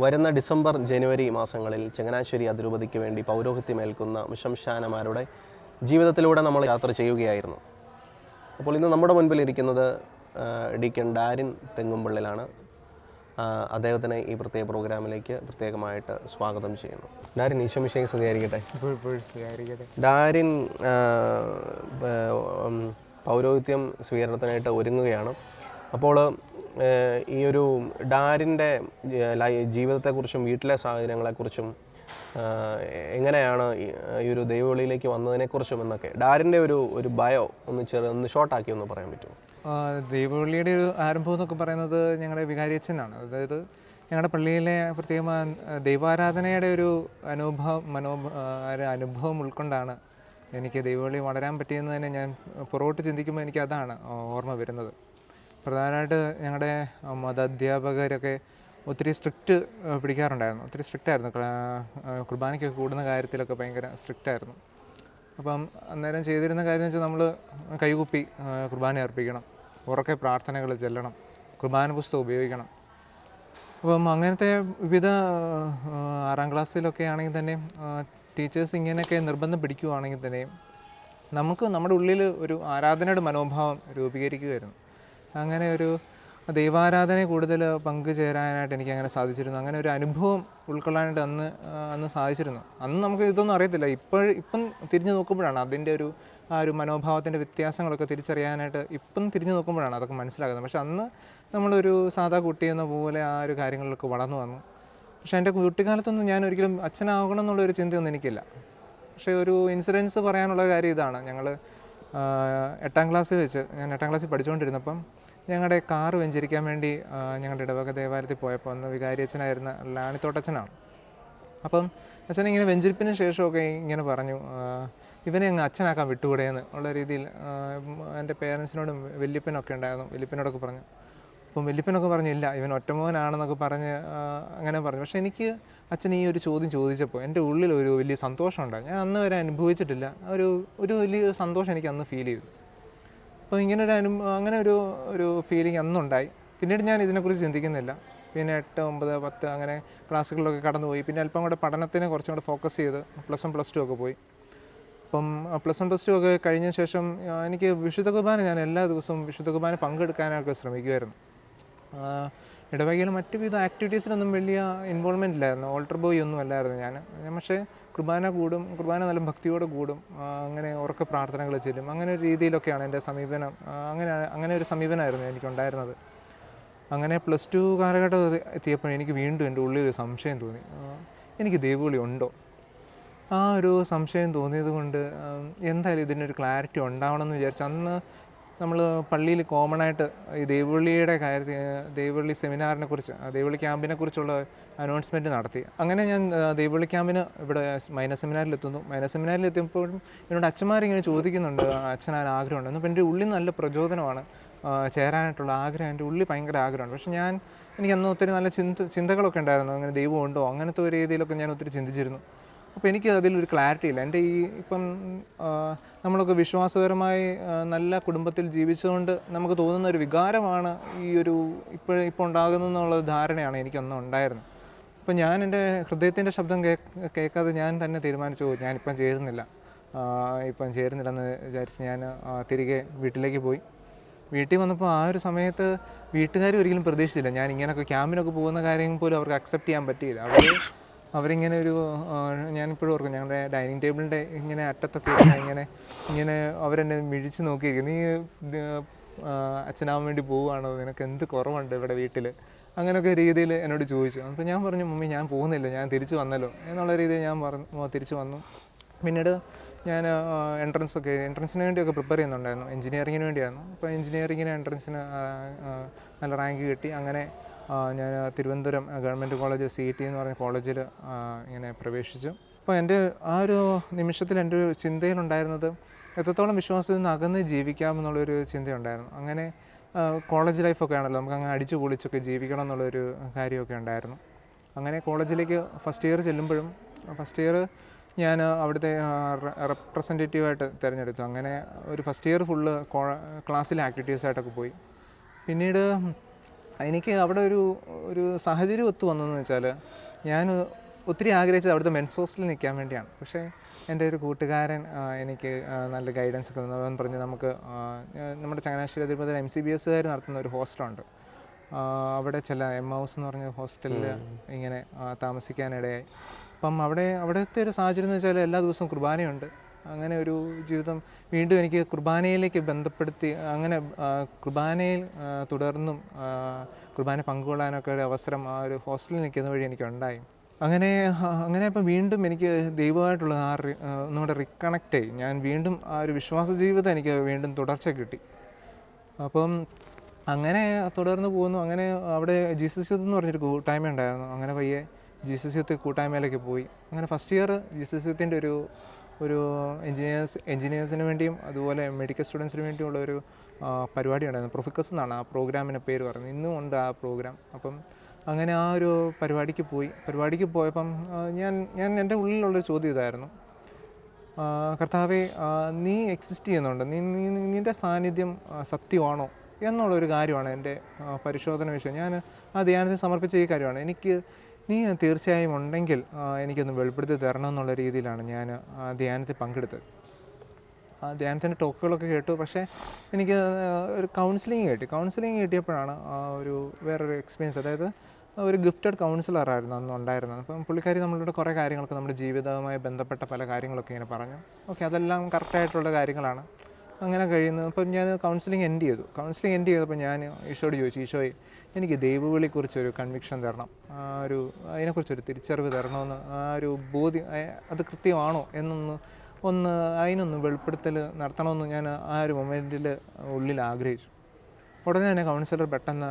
വരുന്ന ഡിസംബർ ജനുവരി മാസങ്ങളിൽ ചങ്ങനാശ്ശേരി അതിരൂപതയ്ക്ക് വേണ്ടി പൗരോഹിത്യമേൽക്കുന്ന മിഷംശാനമാരുടെ ജീവിതത്തിലൂടെ നമ്മൾ യാത്ര ചെയ്യുകയായിരുന്നു. അപ്പോൾ ഇന്ന് നമ്മുടെ മുൻപിൽ ഇരിക്കുന്നത് ഡീക്കൻ ഡാരിൻ തെങ്ങുംപള്ളിലാണ്. അദ്ദേഹത്തിനെ ഈ പ്രത്യേക പ്രോഗ്രാമിലേക്ക് പ്രത്യേകമായിട്ട് സ്വാഗതം ചെയ്യുന്നു. ഡാരിൻ, ഈശോ മിശിഹായ്ക്ക് സ്തുതിയായിരിക്കട്ടെ. ഡാരിൻ പൗരോഹിത്യം സ്വീകരണത്തിനായിട്ട് ഒരുങ്ങുകയാണ്. അപ്പോൾ ഈ ഒരു ഡാരിൻ്റെ ജീവിതത്തെക്കുറിച്ചും വീട്ടിലെ സാഹചര്യങ്ങളെക്കുറിച്ചും എങ്ങനെയാണ് ഈ ഒരു ദൈവവിളിയിലേക്ക് വന്നതിനെക്കുറിച്ചും എന്നൊക്കെ ഡാരിൻ്റെ ഒരു ബയോ ഒന്ന് ഷോർട്ടാക്കി ഒന്ന് പറയാൻ പറ്റുമോ? ദൈവവിളിയുടെ ഒരു ആരംഭം എന്നൊക്കെ പറയുന്നത് ഞങ്ങളുടെ വികാരിയച്ഛനാണ്. അതായത് ഞങ്ങളുടെ പള്ളിയിലെ പ്രത്യേകമായ ദൈവാരാധനയുടെ ഒരു അനുഭവം ഉൾക്കൊണ്ടാണ് എനിക്ക് ദൈവവിളി വളരാൻ പറ്റിയെന്ന് തന്നെ ഞാൻ പുറകോട്ട് ചിന്തിക്കുമ്പോൾ എനിക്ക് അതാണ് ഓർമ്മ വരുന്നത്. പ്രധാനമായിട്ട് ഞങ്ങളുടെ മതാധ്യാപകരൊക്കെ ഒത്തിരി സ്ട്രിക്റ്റ് പിടിക്കാറുണ്ടായിരുന്നു. ഒത്തിരി സ്ട്രിക്റ്റായിരുന്നു. കുർബാനയ്ക്കൊക്കെ കൂടുന്ന കാര്യത്തിലൊക്കെ ഭയങ്കര സ്ട്രിക്റ്റായിരുന്നു. അപ്പം അന്നേരം ചെയ്തിരുന്ന കാര്യം എന്ന് വെച്ചാൽ നമ്മൾ കൈകുപ്പി കുർബാന അർപ്പിക്കണം, ഉറക്കെ പ്രാർത്ഥനകൾ ചെല്ലണം, കുർബാന പുസ്തകം ഉപയോഗിക്കണം. അപ്പം അങ്ങനത്തെ വിവിധ 6ാം ക്ലാസ്സിലൊക്കെ ആണെങ്കിൽ തന്നെ ടീച്ചേഴ്സ് ഇങ്ങനെയൊക്കെ നിർബന്ധം പിടിക്കുകയാണെങ്കിൽ തന്നെയും നമുക്ക് നമ്മുടെ ഉള്ളിൽ ഒരു ആരാധനയുടെ മനോഭാവം രൂപീകരിക്കുകയായിരുന്നു. അങ്ങനെ ഒരു ദൈവാരാധന കൂടുതൽ പങ്കുചേരാനായിട്ട് എനിക്ക് അങ്ങനെ സാധിച്ചിരുന്നു. അങ്ങനെ ഒരു അനുഭവം ഉൾക്കൊള്ളാനായിട്ട് അന്ന് സാധിച്ചിരുന്നു. അന്ന് നമുക്ക് ഇതൊന്നും അറിയത്തില്ല. ഇപ്പം തിരിഞ്ഞു നോക്കുമ്പോഴാണ് അതിൻ്റെ ആ ഒരു മനോഭാവത്തിൻ്റെ വ്യത്യാസങ്ങളൊക്കെ തിരിച്ചറിയാനായിട്ട് ഇപ്പം തിരിഞ്ഞു നോക്കുമ്പോഴാണ് അതൊക്കെ മനസ്സിലാകുന്നത്. പക്ഷെ അന്ന് നമ്മളൊരു സാധാ കുട്ടിയെന്ന പോലെ ആ ഒരു കാര്യങ്ങളിലൊക്കെ വളർന്നു വന്നു. പക്ഷേ എൻ്റെ കുട്ടിക്കാലത്തൊന്നും ഞാൻ ഒരിക്കലും അച്ഛനാകണം എന്നുള്ളൊരു ചിന്തയൊന്നും എനിക്കില്ല. പക്ഷേ ഒരു ഇൻസിഡൻസ് പറയാനുള്ള കാര്യം ഇതാണ്. ഞങ്ങൾ 8ാം ക്ലാസ്സിൽ വെച്ച് ഞാൻ 8ാം ക്ലാസ്സിൽ പഠിച്ചുകൊണ്ടിരുന്നപ്പം ഞങ്ങളുടെ കാറ് വെഞ്ചരിക്കാൻ വേണ്ടി ഞങ്ങളുടെ ഇടവക ദേവാലയത്തിൽ പോയപ്പോൾ അന്ന് വികാരിയച്ഛനായിരുന്ന ലാണിത്തോട്ടച്ഛനാണ്. അപ്പം അച്ഛൻ ഇങ്ങനെ വെഞ്ചരിപ്പിന് ശേഷമൊക്കെ ഇങ്ങനെ പറഞ്ഞു, ഇവനെ അങ്ങ് അച്ഛനാക്കാൻ വിട്ടുകൂടെയെന്ന് ഉള്ള രീതിയിൽ എൻ്റെ പേരൻസിനോടും വല്യപ്പനൊക്കെ ഉണ്ടായിരുന്നു. വല്യപ്പനോടൊക്കെ പറഞ്ഞു. അപ്പം വല്യപ്പനൊക്കെ പറഞ്ഞു, ഇല്ല ഇവൻ ഒറ്റമോനാണെന്നൊക്കെ പറഞ്ഞ് അങ്ങനെ പറഞ്ഞു. പക്ഷേ എനിക്ക് അച്ഛൻ ഈ ഒരു ചോദ്യം ചോദിച്ചപ്പോൾ എൻ്റെ ഉള്ളിൽ ഒരു വലിയ സന്തോഷമുണ്ടായി. ഞാൻ അന്ന് വരെ അനുഭവിച്ചിട്ടില്ല. ഒരു വലിയ സന്തോഷം എനിക്ക് അന്ന് ഫീൽ ചെയ്തു. അപ്പോൾ അങ്ങനെ ഒരു ഫീലിംഗ് അന്നുണ്ടായി. പിന്നീട് ഞാൻ ഇതിനെക്കുറിച്ച് ചിന്തിക്കുന്നില്ല. പിന്നെ 8, 9, 10 അങ്ങനെ ക്ലാസ്സുകളിലൊക്കെ കടന്നുപോയി. പിന്നെ അല്പം കൂടെ പഠനത്തിന് കുറച്ചും കൂടെ ഫോക്കസ് ചെയ്ത് +1, +2 ഒക്കെ പോയി. അപ്പം +1, +2 ഒക്കെ കഴിഞ്ഞ ശേഷം എനിക്ക് വിശുദ്ധ കുർബാന ഞാൻ എല്ലാ ദിവസവും വിശുദ്ധ കുർബാന പങ്കെടുക്കാനൊക്കെ ശ്രമിക്കുമായിരുന്നു. ഇടവകയിലെ മറ്റു വിധ ആക്ടിവിറ്റീസിലൊന്നും വലിയ ഇൻവോൾവ്മെൻ്റ് ഇല്ലായിരുന്നു. ഓൾട്ടർ ബോയ് ഒന്നും അല്ലായിരുന്നു ഞാൻ. പക്ഷേ കുർബാന നല്ല ഭക്തിയോടെ കൂടും, അങ്ങനെ ഉറക്കെ പ്രാർത്ഥനകൾ ചെല്ലും. അങ്ങനെ ഒരു രീതിയിലൊക്കെയാണ് എൻ്റെ സമീപനം. അങ്ങനെ ഒരു സമീപനമായിരുന്നു എനിക്കുണ്ടായിരുന്നത്. അങ്ങനെ +2 കാലഘട്ടം എത്തിയപ്പോൾ എനിക്ക് വീണ്ടും എൻ്റെ ഉള്ളിൽ ഒരു സംശയം തോന്നി, എനിക്ക് ദൈവവിളി ഉണ്ടോ? ആ ഒരു സംശയം തോന്നിയത് കൊണ്ട് എന്തായാലും ഇതിനൊരു ക്ലാരിറ്റി ഉണ്ടാവണമെന്ന് വിചാരിച്ചു. അന്ന് നമ്മൾ പള്ളിയിൽ കോമണായിട്ട് ഈ ദൈവവിളിയുടെ കാര്യത്തിൽ ദൈവവിളി സെമിനാറിനെ കുറിച്ച് ദൈവവിളി ക്യാമ്പിനെ കുറിച്ചുള്ള അനൗൺസ്മെൻറ്റ് നടത്തി. അങ്ങനെ ഞാൻ ദൈവവിളി ക്യാമ്പിന് ഇവിടെ മൈനർ സെമിനാറിലെത്തുന്നു. മൈനർ സെമിനാറിലെത്തിയപ്പോഴും എന്നോട് അച്ഛന്മാരിങ്ങനെ ചോദിക്കുന്നുണ്ട്, അച്ഛനാൻ ആഗ്രഹമുണ്ട്. അപ്പോൾ എൻ്റെ ഉള്ളിൽ നല്ല പ്രചോദനമാണ് ചേരാനായിട്ടുള്ള ആഗ്രഹം. എൻ്റെ ഉള്ളിൽ ഭയങ്കര ആഗ്രഹമാണ്. പക്ഷേ എനിക്ക് അന്ന് ഒത്തിരി നല്ല ചിന്തകളൊക്കെ ഉണ്ടായിരുന്നു. അങ്ങനെ ദൈവം ഉണ്ടോ അങ്ങനത്തെ ഒരു രീതിയിലൊക്കെ ഞാൻ ഒത്തിരി ചിന്തിച്ചിരുന്നു. അപ്പോൾ എനിക്ക് അതിലൊരു ക്ലാരിറ്റി ഇല്ല. എൻ്റെ ഇപ്പം നമ്മളൊക്കെ വിശ്വാസപരമായി നല്ല കുടുംബത്തിൽ ജീവിച്ചുകൊണ്ട് നമുക്ക് തോന്നുന്ന ഒരു വികാരമാണ് ഇപ്പോൾ ഉണ്ടാകുന്നതെന്നുള്ള ധാരണയാണ് എനിക്കന്ന് ഉണ്ടായിരുന്നത്. അപ്പോൾ ഞാൻ എൻ്റെ ഹൃദയത്തിൻ്റെ ശബ്ദം കേൾക്കാതെ ഞാൻ തന്നെ തീരുമാനിച്ചു, ഞാനിപ്പം ചേരുന്നില്ലെന്ന് വിചാരിച്ച് ഞാൻ തിരികെ വീട്ടിലേക്ക് പോയി. വീട്ടിൽ വന്നപ്പോൾ ആ ഒരു സമയത്ത് വീട്ടുകാർ ഒരിക്കലും പ്രതീക്ഷിച്ചില്ല. ഞാൻ ഇങ്ങനെയൊക്കെ ക്യാമ്പിനൊക്കെ പോകുന്ന കാര്യം പോലും അവർക്ക് അക്സെപ്റ്റ് ചെയ്യാൻ പറ്റിയില്ല. അവരിങ്ങനെ ഞാനിപ്പോഴും ഓർക്കും, ഞങ്ങളുടെ ഡൈനിങ് ടേബിളിൻ്റെ ഇങ്ങനെ അറ്റത്തൊക്കെ ഇങ്ങനെ അവരെന്നെ മിഴിച്ച് നോക്കിയിരിക്കും, നീ അച്ഛനാവാൻ വേണ്ടി പോവുകയാണോ, നിനക്ക് എന്ത് കുറവുണ്ട് ഇവിടെ വീട്ടിൽ, അങ്ങനെയൊക്കെ രീതിയിൽ എന്നോട് ചോദിച്ചു. അപ്പോൾ ഞാൻ പറഞ്ഞു, മമ്മി ഞാൻ പോകുന്നില്ല, ഞാൻ തിരിച്ചു വന്നല്ലോ എന്നുള്ള രീതിയിൽ ഞാൻ തിരിച്ചു വന്നു. പിന്നീട് ഞാൻ എൻട്രൻസിന് വേണ്ടിയൊക്കെ പ്രിപ്പയർ ചെയ്യുന്നുണ്ടായിരുന്നു. എഞ്ചിനീയറിങ്ങിന് വേണ്ടിയായിരുന്നു. അപ്പോൾ എഞ്ചിനീയറിങ്ങിന് എൻട്രൻസിന് നല്ല റാങ്ക് കിട്ടി. അങ്ങനെ ഞാൻ തിരുവനന്തപുരം ഗവൺമെൻറ് കോളേജ് CET എന്ന് പറഞ്ഞ കോളേജിൽ ഇങ്ങനെ പ്രവേശിച്ചു. അപ്പോൾ എൻ്റെ ആ ഒരു നിമിഷത്തിൽ എൻ്റെ ഒരു ചിന്തയിലുണ്ടായിരുന്നത് എത്രത്തോളം വിശ്വാസത്തിൽ നിന്ന് അകന്ന് ജീവിക്കാമെന്നുള്ളൊരു ചിന്തയുണ്ടായിരുന്നു. അങ്ങനെ കോളേജ് ലൈഫൊക്കെ ആണല്ലോ, നമുക്ക് അങ്ങനെ അടിച്ചു പൊളിച്ചൊക്കെ ജീവിക്കണം എന്നുള്ളൊരു കാര്യമൊക്കെ ഉണ്ടായിരുന്നു. അങ്ങനെ കോളേജിലേക്ക് ഫസ്റ്റ് ഇയർ ചെല്ലുമ്പോഴും ഫസ്റ്റ് ഇയർ ഞാൻ അവിടുത്തെ റെപ്രസെൻറ്റേറ്റീവായിട്ട് തിരഞ്ഞെടുത്തു. അങ്ങനെ ഒരു ഫസ്റ്റ് ഇയർ ഫുള്ള് ക്ലാസ്സിലെ ആക്ടിവിറ്റീസായിട്ടൊക്കെ പോയി. പിന്നീട് എനിക്ക് അവിടെ ഒരു ഒരു സാഹചര്യം ഒത്തു വന്നതെന്ന് വെച്ചാൽ, ഞാൻ ഒത്തിരി ആഗ്രഹിച്ചത് അവിടുത്തെ മെൻസ് ഹോസ്റ്റലിൽ നിൽക്കാൻ വേണ്ടിയാണ്. പക്ഷേ എൻ്റെ ഒരു കൂട്ടുകാരൻ എനിക്ക് നല്ല ഗൈഡൻസ് ഒക്കെ തന്നു. അവൻ പറഞ്ഞു നമുക്ക് നമ്മുടെ ചങ്ങനാശ്ശേരി അതിരൂപതയിൽ MCBSകാർ നടത്തുന്ന ഒരു ഹോസ്റ്റലുണ്ട്, അവിടെ ചില ഹൗസ് എന്ന് പറഞ്ഞ ഹോസ്റ്റലിൽ ഇങ്ങനെ താമസിക്കാനിടയായി. അപ്പം അവിടുത്തെ ഒരു സാഹചര്യം എന്ന് വെച്ചാൽ എല്ലാ ദിവസവും കുർബാനയുണ്ട്. അങ്ങനെ ഒരു ജീവിതം വീണ്ടും എനിക്ക് കുർബാനയിലേക്ക് ബന്ധപ്പെടുത്തി, അങ്ങനെ കുർബാനയിൽ തുടർന്നും കുർബാന പങ്കുകൊള്ളാനൊക്കെ ഒരു അവസരം ആ ഒരു ഹോസ്റ്റലിൽ നിൽക്കുന്ന വഴി എനിക്കുണ്ടായി. അങ്ങനെ ഇപ്പം വീണ്ടും എനിക്ക് ദൈവമായിട്ടുള്ള ഒന്നുകൂടെ റീകണക്റ്റ് ആയി. ഞാൻ വീണ്ടും ആ ഒരു വിശ്വാസ ജീവിതം എനിക്ക് വീണ്ടും തുടർച്ച കിട്ടി. അപ്പം അങ്ങനെ തുടർന്ന് പോകുന്നു. അങ്ങനെ അവിടെ ജീസസ് യൂത്ത് എന്ന് പറഞ്ഞൊരു കൂട്ടായ്മ ഉണ്ടായിരുന്നു. അങ്ങനെ പയ്യെ ജീസസ് യൂത്ത് കൂട്ടായ്മയിലേക്ക് പോയി. അങ്ങനെ ഫസ്റ്റ് ഇയർ ജീസസ് യൂത്തിൻ്റെ ഒരു എൻജിനീയേഴ്സിന് വേണ്ടിയും അതുപോലെ മെഡിക്കൽ സ്റ്റുഡൻസിന് വേണ്ടിയുള്ള ഒരു പരിപാടി ഉണ്ടായിരുന്നു. പ്രൊഫിക്കസ് എന്നാണ് ആ പ്രോഗ്രാമിൻ്റെ പേര് പറയുന്നത്. ഇന്നും ഉണ്ട് ആ പ്രോഗ്രാം. അപ്പം അങ്ങനെ ആ ഒരു പരിപാടിക്ക് പോയപ്പം ഞാൻ എൻ്റെ ഉള്ളിലുള്ള ചോദ്യം ഇതായിരുന്നു: കർത്താവേ, നീ എക്സിസ്റ്റ് ചെയ്യുന്നുണ്ട്, നിൻ്റെ സാന്നിധ്യം സത്യമാണോ എന്നുള്ളൊരു കാര്യമാണ് എൻ്റെ പരിശോധന വിഷയം. ഞാൻ ആ ധ്യാനത്തിൽ സമർപ്പിച്ച ഈ കാര്യമാണ്. നീ തീർച്ചയായും ഉണ്ടെങ്കിൽ എനിക്കൊന്ന് വെളിപ്പെടുത്തി തരണം എന്നുള്ള രീതിയിലാണ് ഞാൻ ആ ധ്യാനത്തിൽ പങ്കെടുത്തത്. ആ ധ്യാനത്തിൻ്റെ ടോക്കുകളൊക്കെ കേട്ടു. പക്ഷേ എനിക്ക് ഒരു കൗൺസിലിംഗ് കിട്ടിയപ്പോഴാണ് വേറൊരു എക്സ്പീരിയൻസ്. അതായത് ഒരു ഗിഫ്റ്റഡ് കൗൺസിലറായിരുന്നു അന്ന് ഉണ്ടായിരുന്നത്. അപ്പം പുള്ളിക്കാരി നമ്മളുടെ കുറേ കാര്യങ്ങളൊക്കെ നമ്മുടെ ജീവിതവുമായി ബന്ധപ്പെട്ട പല കാര്യങ്ങളൊക്കെ ഇങ്ങനെ പറഞ്ഞു. ഓക്കെ, അതെല്ലാം കറക്റ്റായിട്ടുള്ള കാര്യങ്ങളാണ്. അങ്ങനെ കഴിയുന്നത്. അപ്പം ഞാൻ കൗൺസിലിംഗ് എൻഡ് ചെയ്തപ്പോൾ ഞാൻ ഈശോയോട് ചോദിച്ചു, ഈശോയെ, എനിക്ക് ദൈവവിളിയെക്കുറിച്ചൊരു കൺവിക്ഷൻ തരണം, അതിനെക്കുറിച്ചൊരു തിരിച്ചറിവ് തരണമെന്ന്, ഒരു ബോധ്യം, അത് കൃത്യമാണോ അതിനൊന്ന് വെളിപ്പെടുത്തൽ നടത്തണമെന്ന് ഞാൻ ആ ഒരു മൊമെൻറ്റിൽ ഉള്ളിൽ ആഗ്രഹിച്ചു. ഉടനെ തന്നെ കൗൺസിലർ പെട്ടെന്ന്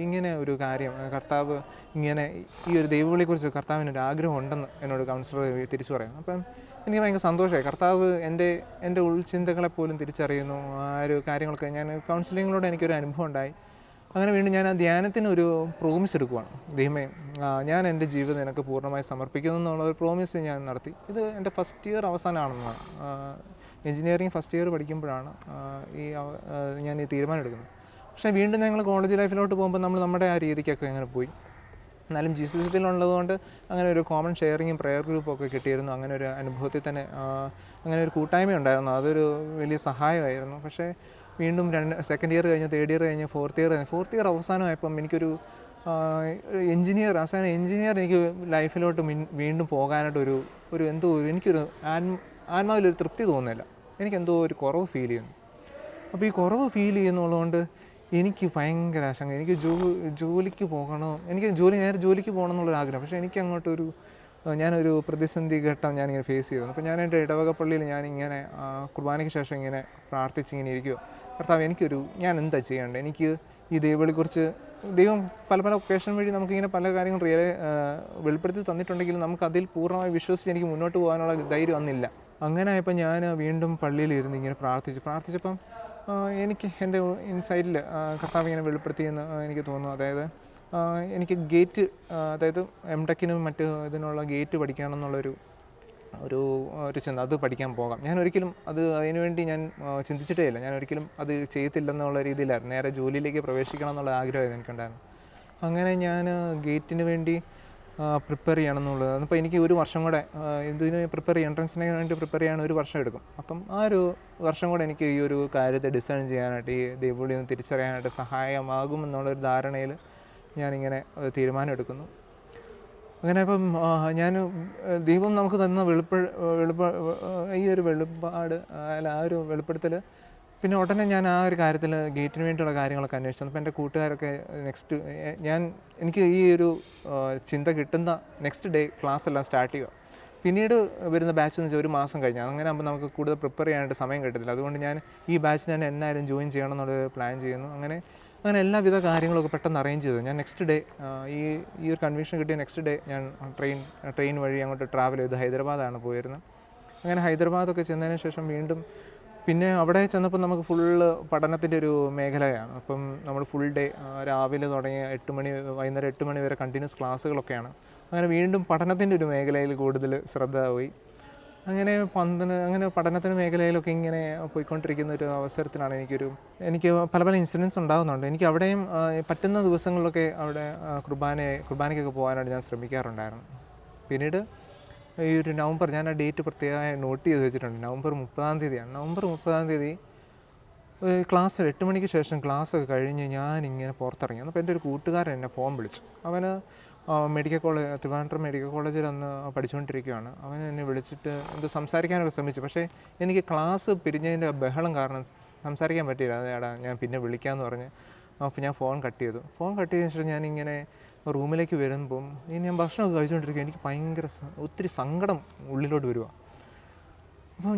ഇങ്ങനെ ഒരു കാര്യം, കർത്താവ് ഇങ്ങനെ ഈ ഒരു ദൈവവിളിയെക്കുറിച്ച് കർത്താവിനൊരു ആഗ്രഹം ഉണ്ടെന്ന് എന്നോട് കൗൺസിലർ തിരിച്ചു പറയാം. അപ്പം എനിക്ക് ഭയങ്കര സന്തോഷമായി. കർത്താവ് എൻ്റെ ഉൾചിന്തകളെപ്പോലും തിരിച്ചറിയുന്നു. ആ ഒരു കാര്യങ്ങളൊക്കെ കൗൺസിലിങ്ങിലൂടെ എനിക്കൊരു അനുഭവം ഉണ്ടായി. അങ്ങനെ വീണ്ടും ഞാൻ ആ ധ്യാനത്തിന് ഒരു പ്രോമിസ് എടുക്കുവാണ്. ദൈവമേ, ഞാൻ എൻ്റെ ജീവിതം നിനക്ക് പൂർണ്ണമായി സമർപ്പിക്കുന്നു എന്നുള്ളൊരു പ്രോമിസ് ഞാൻ നടത്തി. ഇത് എൻ്റെ ഫസ്റ്റ് ഇയർ അവസാനമാണെന്നാണ്, എഞ്ചിനീയറിംഗ് ഫസ്റ്റ് ഇയർ പഠിക്കുമ്പോഴാണ് ഞാൻ ഈ തീരുമാനം എടുക്കുന്നത്. പക്ഷേ വീണ്ടും ഞങ്ങൾ കോളേജ് ലൈഫിലോട്ട് പോകുമ്പോൾ നമ്മുടെ ആ രീതിക്കൊക്കെ അങ്ങനെ പോയി. എന്നാലും ജീസസ് യൂത്തിലുള്ളതുകൊണ്ട് അങ്ങനെ ഒരു കോമൺ ഷെയറിങ്ങും പ്രെയർ ഗ്രൂപ്പൊക്കെ കിട്ടിയിരുന്നു. അങ്ങനെ ഒരു അനുഭവത്തിൽ തന്നെ അങ്ങനെ ഒരു കൂട്ടായ്മ ഉണ്ടായിരുന്നു. അതൊരു വലിയ സഹായമായിരുന്നു. പക്ഷേ വീണ്ടും സെക്കൻഡ് ഇയർ കഴിഞ്ഞ്, തേർഡ് ഇയർ കഴിഞ്ഞ്, ഫോർത്ത് ഇയർ അവസാനമായപ്പം എനിക്കൊരു എഞ്ചിനീയർ എനിക്ക് ലൈഫിലോട്ട് വീണ്ടും പോകാനായിട്ട് എനിക്കൊരു ആത്മാവിലൊരു തൃപ്തി തോന്നുന്നില്ല. എനിക്കെന്തോ ഒരു കുറവ് ഫീൽ ചെയ്യുന്നു. അപ്പോൾ ഈ കുറവ് ഫീൽ ചെയ്യുന്നുള്ളതുകൊണ്ട് എനിക്ക് ഭയങ്കര ആശങ്ക. എനിക്ക് ജോലിക്ക് പോകണം, നേരെ ജോലിക്ക് പോകണം എന്നുള്ളൊരാഗ്രഹം. പക്ഷേ എനിക്ക് ഞാനൊരു പ്രതിസന്ധി ഘട്ടം ഞാനിങ്ങനെ ഫേസ് ചെയ്തു. അപ്പോൾ ഞാൻ എൻ്റെ ഇടവക പള്ളിയിൽ ഞാനിങ്ങനെ കുർബാനയ്ക്ക് ശേഷം ഇങ്ങനെ പ്രാർത്ഥിച്ചിങ്ങനെ ഇരിക്കുക. കർത്താവ്, ഞാൻ എന്താ ചെയ്യേണ്ടത്? എനിക്ക് ഈ ദൈവവിളിയെക്കുറിച്ച് ദൈവം പല ഒക്കേഷൻ വഴി നമുക്കിങ്ങനെ പല കാര്യങ്ങൾ വെളിപ്പെടുത്തി തന്നിട്ടുണ്ടെങ്കിലും നമുക്കതിൽ പൂർണ്ണമായി വിശ്വസിച്ച് എനിക്ക് മുന്നോട്ട് പോകാനുള്ള ധൈര്യം അന്നില്ല. അങ്ങനെ ആയപ്പോൾ ഞാൻ വീണ്ടും പള്ളിയിലിരുന്ന് ഇങ്ങനെ പ്രാർത്ഥിച്ചപ്പം എനിക്ക് എൻ്റെ ഇൻസൈഡിൽ കർത്താവ് ഇങ്ങനെ വെളിപ്പെടുത്തിയെന്ന് എനിക്ക് തോന്നുന്നു. അതായത് എനിക്ക് അതായത് എംടെക്കിനും മറ്റ് ഇതിനുള്ള ഗേറ്റ് പഠിക്കണമെന്നുള്ളൊരു ചിന്ത, അത് പഠിക്കാൻ പോകാം. ഞാൻ ഒരിക്കലും അതിനുവേണ്ടി ഞാൻ ചിന്തിച്ചിട്ടേ ഇല്ല. ഞാൻ ഒരിക്കലും അത് ചെയ്യത്തില്ലെന്നുള്ള രീതിയിലായിരുന്നു. നേരെ ജോലിയിലേക്ക് പ്രവേശിക്കണം എന്നുള്ള ആഗ്രഹമായിരുന്നു എനിക്കുണ്ടായിരുന്നു. അങ്ങനെ ഞാൻ ഗേറ്റിന് വേണ്ടി പ്രിപ്പയർ ചെയ്യണം എന്നുള്ളത്. അപ്പോൾ എനിക്ക് ഒരു വർഷം കൂടെ ഇതിന് എൻട്രൻസിന് വേണ്ടി പ്രിപ്പയർ ചെയ്യാൻ ഒരു വർഷം എടുക്കും. അപ്പം ആ ഒരു വർഷം കൂടെ എനിക്ക് ഈ ഒരു കാര്യത്തെ ഡിസൈൻ ചെയ്യാനായിട്ട്, ഈ ദൈവവിളി ഒന്ന് തിരിച്ചറിയാനായിട്ട് സഹായമാകും എന്നുള്ളൊരു ധാരണയിൽ ഞാനിങ്ങനെ തീരുമാനം എടുക്കുന്നു. അങ്ങനെ അപ്പം ദൈവം നമുക്ക് തന്ന ഈ ഒരു വെളിപ്പാട്, ആ ഒരു വെളിപ്പെടുത്തൽ, പിന്നെ ഉടനെ ഞാൻ ആ ഒരു കാര്യത്തിൽ ഗേറ്റിന് വേണ്ടിയുള്ള കാര്യങ്ങളൊക്കെ അന്വേഷിച്ചു. അപ്പോൾ എൻ്റെ കൂട്ടുകാരൊക്കെ എനിക്ക് ഈ ഒരു ചിന്ത കിട്ടുന്ന നെക്സ്റ്റ് ഡേ ക്ലാസ് എല്ലാം സ്റ്റാർട്ട് ചെയ്യുക. പിന്നീട് വരുന്ന ബാച്ച് എന്ന് വെച്ചാൽ ഒരു മാസം കഴിഞ്ഞാൽ, അങ്ങനെ ആകുമ്പോൾ നമുക്ക് കൂടുതൽ പ്രിപ്പയർ ചെയ്യാനായിട്ട് സമയം കിട്ടത്തില്ല. അതുകൊണ്ട് ഞാൻ ഈ ബാച്ചിന് തന്നെ എന്നായാലും ജോയിൻ ചെയ്യണം എന്നുള്ളൊരു പ്ലാൻ ചെയ്യുന്നു. അങ്ങനെ എല്ലാവിധ കാര്യങ്ങളൊക്കെ പെട്ടെന്ന് അറേഞ്ച് ചെയ്തു. ഞാൻ നെക്സ്റ്റ് ഡേ ഈ ഒരു കൺവീഷൻ കിട്ടിയ നെക്സ്റ്റ് ഡേ ഞാൻ ട്രെയിൻ വഴി അങ്ങോട്ട് ട്രാവൽ ചെയ്ത് ഹൈദരാബാദാണ് പോയിരുന്നത്. അങ്ങനെ ഹൈദരാബാദൊക്കെ ചെന്നതിന് ശേഷം വീണ്ടും പിന്നെ അവിടെ ചെന്നപ്പോൾ നമുക്ക് ഫുള്ള് പഠനത്തിൻ്റെ ഒരു മേഖലയാണ്. അപ്പം നമ്മൾ ഫുൾ ഡേ രാവിലെ തുടങ്ങി വൈകുന്നേരം 8 മണി വരെ കണ്ടിന്യൂസ് ക്ലാസ്സുകളൊക്കെയാണ്. അങ്ങനെ വീണ്ടും പഠനത്തിൻ്റെ ഒരു മേഖലയിൽ കൂടുതൽ ശ്രദ്ധ പോയി. അങ്ങനെ പഠനത്തിന് മേഖലയിലൊക്കെ ഇങ്ങനെ പോയിക്കൊണ്ടിരിക്കുന്ന ഒരു അവസരത്തിലാണ് എനിക്ക് പല പല ഇൻസിഡൻസ് ഉണ്ടാകുന്നുണ്ട്. എനിക്ക് അവിടെയും പറ്റുന്ന ദിവസങ്ങളിലൊക്കെ അവിടെ കുർബാനയ്ക്കൊക്കെ പോകാനായിട്ട് ഞാൻ ശ്രമിക്കാറുണ്ടായിരുന്നു. പിന്നീട് ഈ ഒരു നവംബർ, ഞാൻ ആ ഡേറ്റ് പ്രത്യേകമായി നോട്ട് ചെയ്ത് വെച്ചിട്ടുണ്ട്. നവംബർ 30-ാം തീയതിയാണ്. നവംബർ 30-ാം തീയതി ക്ലാസ് 8 മണിക്ക് ശേഷം ക്ലാസ്സൊക്കെ കഴിഞ്ഞ് ഞാനിങ്ങനെ പുറത്തിറങ്ങി. അപ്പോൾ എൻ്റെ ഒരു കൂട്ടുകാരൻ എന്നെ ഫോൺ വിളിച്ചു. അവന് ട്രിവാൻഡ്രം മെഡിക്കൽ കോളേജിൽ അന്ന് പഠിച്ചുകൊണ്ടിരിക്കുകയാണ്. അവൻ എന്നെ വിളിച്ചിട്ട് എന്തോ സംസാരിക്കാനൊക്കെ ശ്രമിച്ചു. പക്ഷേ എനിക്ക് ക്ലാസ് പിരിഞ്ഞതിൻ്റെ ബഹളം കാരണം സംസാരിക്കാൻ പറ്റിയില്ല. അതെടാ ഞാൻ പിന്നെ വിളിക്കാമെന്ന് പറഞ്ഞ് അപ്പോൾ ഞാൻ ഫോൺ കട്ട് ചെയ്തു. ഫോൺ കട്ട് ചെയ്തതിന് ശേഷം ഞാനിങ്ങനെ റൂമിലേക്ക് വരുമ്പം ഞാൻ ഭക്ഷണമൊക്കെ കഴിച്ചുകൊണ്ടിരിക്കുക. എനിക്ക് ഒത്തിരി സങ്കടം ഉള്ളിലോട്ട് വരിക. അപ്പോൾ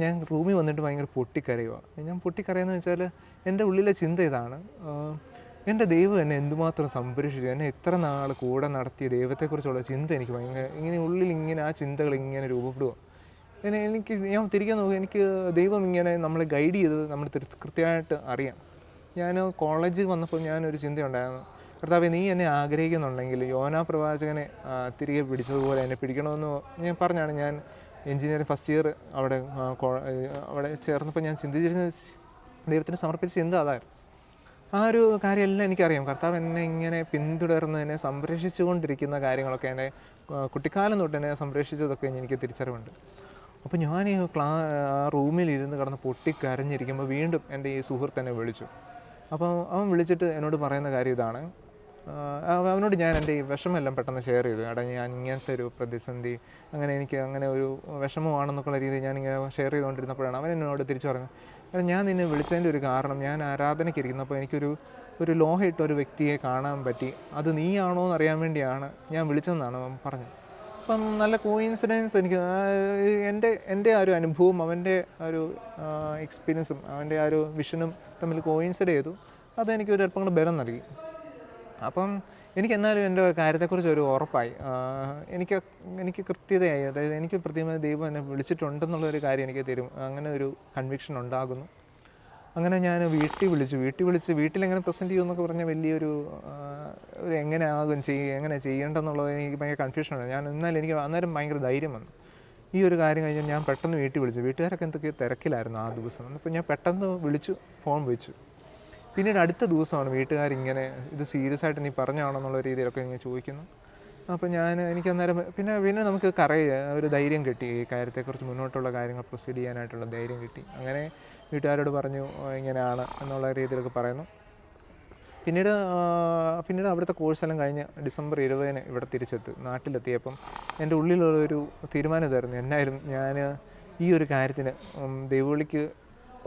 ഞാൻ റൂമിൽ വന്നിട്ട് ഭയങ്കര പൊട്ടിക്കരയുക. ഞാൻ പൊട്ടിക്കരയെന്ന് വെച്ചാൽ എൻ്റെ ഉള്ളിലെ ചിന്ത ഇതാണ്, എൻ്റെ ദൈവം എന്നെ എന്തുമാത്രം സംരക്ഷിച്ചു, എന്നെ ഇത്ര നാൾ കൂടെ നടത്തിയ ദൈവത്തെക്കുറിച്ചുള്ള ചിന്ത എനിക്ക് ഇങ്ങനെ ഉള്ളിൽ ഇങ്ങനെ ആ ചിന്തകൾ ഇങ്ങനെ രൂപപ്പെടുക. ഞാൻ തിരികെ നോക്കുക, എനിക്ക് ദൈവം ഇങ്ങനെ നമ്മളെ ഗൈഡ് ചെയ്തത് നമ്മൾ കൃത്യമായിട്ട് അറിയാം. ഞാൻ കോളേജിൽ വന്നപ്പോൾ ഞാനൊരു ചിന്തയുണ്ടായിരുന്നു, കർത്താവേ നീ എന്നെ ആഗ്രഹിക്കുന്നുണ്ടെങ്കിൽ യോനാ പ്രവാചകനെ തിരികെ പിടിച്ചതുപോലെ എന്നെ പിടിക്കണമെന്ന് ഞാൻ പറഞ്ഞാണ് ഞാൻ എൻജിനീയറിംഗ് ഫസ്റ്റ് ഇയർ അവിടെ ചേർന്നപ്പോൾ ഞാൻ ചിന്തിച്ചിരുന്ന ദൈവത്തിന് സമർപ്പിച്ച ചിന്ത അതായിരുന്നു. ആ ഒരു കാര്യമെല്ലാം എനിക്കറിയാം. കർത്താവ് എന്നെ ഇങ്ങനെ പിന്തുടർന്ന് എന്നെ സംരക്ഷിച്ചുകൊണ്ടിരിക്കുന്ന കാര്യങ്ങളൊക്കെ എന്നെ കുട്ടിക്കാലം തൊട്ട് എന്നെ സംരക്ഷിച്ചതൊക്കെ എനിക്ക് തിരിച്ചറിവുണ്ട്. അപ്പോൾ ഞാൻ റൂമിലിരുന്ന് കിടന്ന് പൊട്ടിക്കരഞ്ഞിരിക്കുമ്പോൾ വീണ്ടും എൻ്റെ ഈ സുഹൃത്ത് എന്നെ വിളിച്ചു. അപ്പോൾ അവൻ വിളിച്ചിട്ട് എന്നോട് പറയുന്ന കാര്യം ഇതാണ്, അവനോട് ഞാൻ എൻ്റെ ഈ വിഷമമെല്ലാം പെട്ടെന്ന് ഷെയർ ചെയ്തു. എടാ ഞാൻ ഇങ്ങനത്തെ ഒരു പ്രതിസന്ധി, എനിക്ക് അങ്ങനെ ഒരു വിഷമമാണെന്നൊക്കെയുള്ള രീതിയിൽ ഞാനിങ്ങനെ ഷെയർ ചെയ്തുകൊണ്ടിരുന്നപ്പോഴാണ് അവൻ എന്നോട് തിരിച്ചു പറഞ്ഞത്, എടാ ഞാൻ നിന്നെ വിളിച്ചതിൻ്റെ ഒരു കാരണം, ഞാൻ ആരാധനയ്ക്ക് ഇരിക്കുന്നപ്പോൾ എനിക്കൊരു ലോഹയിട്ട ഒരു വ്യക്തിയെ കാണാൻ പറ്റി, അത് നീയാണോ എന്നറിയാൻ വേണ്ടിയാണ് ഞാൻ വിളിച്ചതെന്നാണ് അവൻ പറഞ്ഞത്. അപ്പം നല്ല കോയിൻസിഡൻസ് എനിക്ക് എൻ്റെ ആ ഒരു അനുഭവം അവൻ്റെ ഒരു എക്സ്പീരിയൻസും അവൻ്റെ ആ ഒരു വിഷനും തമ്മിൽ കോയിൻസൈഡ് ചെയ്തു. അതെനിക്കൊരു അല്പം കൂടെ ബലം നൽകി. അപ്പം എന്നാലും എൻ്റെ കാര്യത്തെക്കുറിച്ച് ഒരു ഉറപ്പായി, എനിക്ക് കൃത്യതയായി. അതായത് എനിക്ക് കൃത്യമായി ദൈവം എന്നെ വിളിച്ചിട്ടുണ്ടെന്നുള്ളൊരു കാര്യം എനിക്ക് തരും, അങ്ങനെ ഒരു കൺവിക്ഷൻ ഉണ്ടാകുന്നു. അങ്ങനെ ഞാൻ വീട്ടിൽ വിളിച്ച് വീട്ടിലെങ്ങനെ പ്രസൻറ്റ് ചെയ്യുമെന്നൊക്കെ പറഞ്ഞാൽ വലിയൊരു എങ്ങനെ ചെയ്യേണ്ടെന്നുള്ളത് എനിക്ക് ഭയങ്കര കൺഫ്യൂഷനാണ്. എന്നാലും എനിക്ക് അന്നേരം ഭയങ്കര ധൈര്യം വന്നു. ഈ ഒരു കാര്യം കഴിഞ്ഞാൽ ഞാൻ പെട്ടെന്ന് വീട്ടിൽ വിളിച്ചു. വീട്ടുകാരൊക്കെ എന്തൊക്കെയോ തിരക്കിലായിരുന്നു ആ ദിവസം. അപ്പോൾ ഞാൻ പെട്ടെന്ന് ഫോൺ വെച്ചു. പിന്നീട് അടുത്ത ദിവസമാണ് വീട്ടുകാരിങ്ങനെ ഇത് സീരിയസ് ആയിട്ട് നീ പറഞ്ഞാണോ എന്നുള്ള രീതിയിലൊക്കെ ഇങ്ങനെ ചോദിക്കുന്നു. അപ്പോൾ എനിക്ക് അന്നേരം പിന്നെ നമുക്ക് ഒരു ധൈര്യം കിട്ടി, ഈ കാര്യത്തെക്കുറിച്ച് മുന്നോട്ടുള്ള കാര്യങ്ങൾ പ്രൊസീഡ് ചെയ്യാനായിട്ടുള്ള ധൈര്യം കിട്ടി. അങ്ങനെ വീട്ടുകാരോട് പറഞ്ഞു ഇങ്ങനെയാണ് എന്നുള്ള രീതിയിലൊക്കെ പറയുന്നു. പിന്നീട് അവിടുത്തെ കോഴ്സെല്ലാം കഴിഞ്ഞ് ഡിസംബർ 20-ന് ഇവിടെ നാട്ടിലെത്തിയപ്പം എൻ്റെ ഉള്ളിലുള്ളൊരു തീരുമാനം ഇതായിരുന്നു, എന്നായാലും ഞാൻ ഈ ഒരു കാര്യത്തിന് ദൈവവിളിക്ക്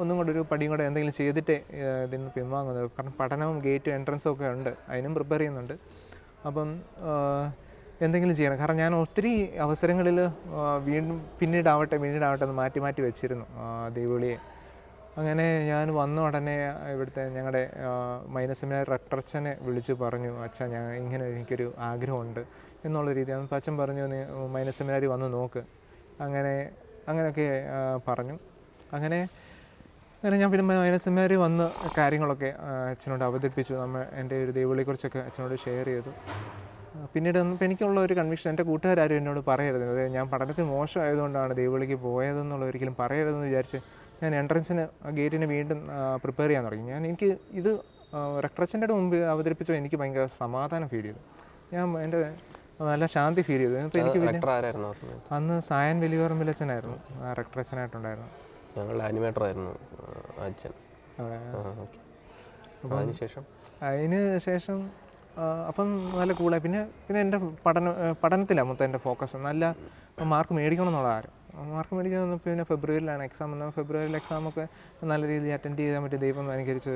ഒന്നും കൂടെ ഒരു പടിയും കൂടെ എന്തെങ്കിലും ചെയ്തിട്ടേ ഇതിന് പിൻവാങ്ങുന്നത്. കാരണം പഠനവും ഗേറ്റും എൻട്രൻസും ഒക്കെ ഉണ്ട്, അതിനും പ്രിപ്പയർ ചെയ്യുന്നുണ്ട്. അപ്പം എന്തെങ്കിലും ചെയ്യണം. കാരണം ഞാൻ ഒത്തിരി അവസരങ്ങളിൽ പിന്നീടാവട്ടെ എന്ന് മാറ്റി വെച്ചിരുന്നു ദൈവവിളിയെ. അങ്ങനെ ഞാൻ വന്ന ഉടനെ ഇവിടുത്തെ ഞങ്ങളുടെ മൈനർ സെമിനാരി റക്ടറച്ചനെ വിളിച്ച് പറഞ്ഞു, അച്ഛാ എനിക്കൊരു ആഗ്രഹമുണ്ട് എന്നുള്ള രീതിയാണ്. അപ്പം അച്ഛൻ പറഞ്ഞു, നീ മൈനർ സെമിനാരി വന്ന് നോക്ക്. അങ്ങനെയൊക്കെ പറഞ്ഞു. അങ്ങനെ ഞാൻ പിന്നെ മൈനർ സെമിനാരി വന്ന് കാര്യങ്ങളൊക്കെ അച്ഛനോട് അവതരിപ്പിച്ചു. എൻ്റെ ഒരു ദൈവവിളിയെക്കുറിച്ചൊക്കെ അച്ഛനോട് ഷെയർ ചെയ്തു. പിന്നീട് എനിക്കുള്ള ഒരു കൺവിക്ഷൻ, എൻ്റെ കൂട്ടുകാരും എന്നോട് പറയരുത്, അതായത് ഞാൻ പഠനത്തിൽ മോശമായതുകൊണ്ടാണ് ദൈവവിളിക്ക് പോയതെന്നുള്ള ഒരിക്കലും പറയരുതെന്ന് വിചാരിച്ച് ഞാൻ ഗേറ്റിന് വീണ്ടും പ്രിപ്പയർ ചെയ്യാൻ തുടങ്ങി. എനിക്ക് ഇത് റക്ടറച്ചൻ്റെ മുമ്പ് അവതരിപ്പിച്ചപ്പോൾ എനിക്ക് ഭയങ്കര സമാധാനം ഫീൽ ചെയ്തു. എൻ്റെ നല്ല ശാന്തി ഫീൽ ചെയ്തു. അപ്പോൾ എനിക്ക് പിന്നെ അന്ന് സായൻ വലിയവറമ്പിലച്ഛനായിരുന്നു റക്ടറച്ചനായിട്ടുണ്ടായിരുന്നു. ഞങ്ങളുടെ ആനിമേറ്റർ ആയിരുന്നു അച്ഛൻ. അതിന് ശേഷം അപ്പം നല്ല കൂളായി. പിന്നെ എൻ്റെ പഠനത്തിലാണ് മൊത്തം എൻ്റെ ഫോക്കസ്. നല്ല മാർക്ക് മേടിക്കണം എന്നുള്ള ആരും. മാർക്ക് മേടിക്കാൻ വന്നപ്പോൾ പിന്നെ ഫെബ്രുവരിയിലാണ് എക്സാം വന്നത്. ഫെബ്രുവരിയിൽ എക്സാമൊക്കെ നല്ല രീതിയിൽ അറ്റൻഡ് ചെയ്യാൻ പറ്റി. ദൈവം അനുകരിച്ച്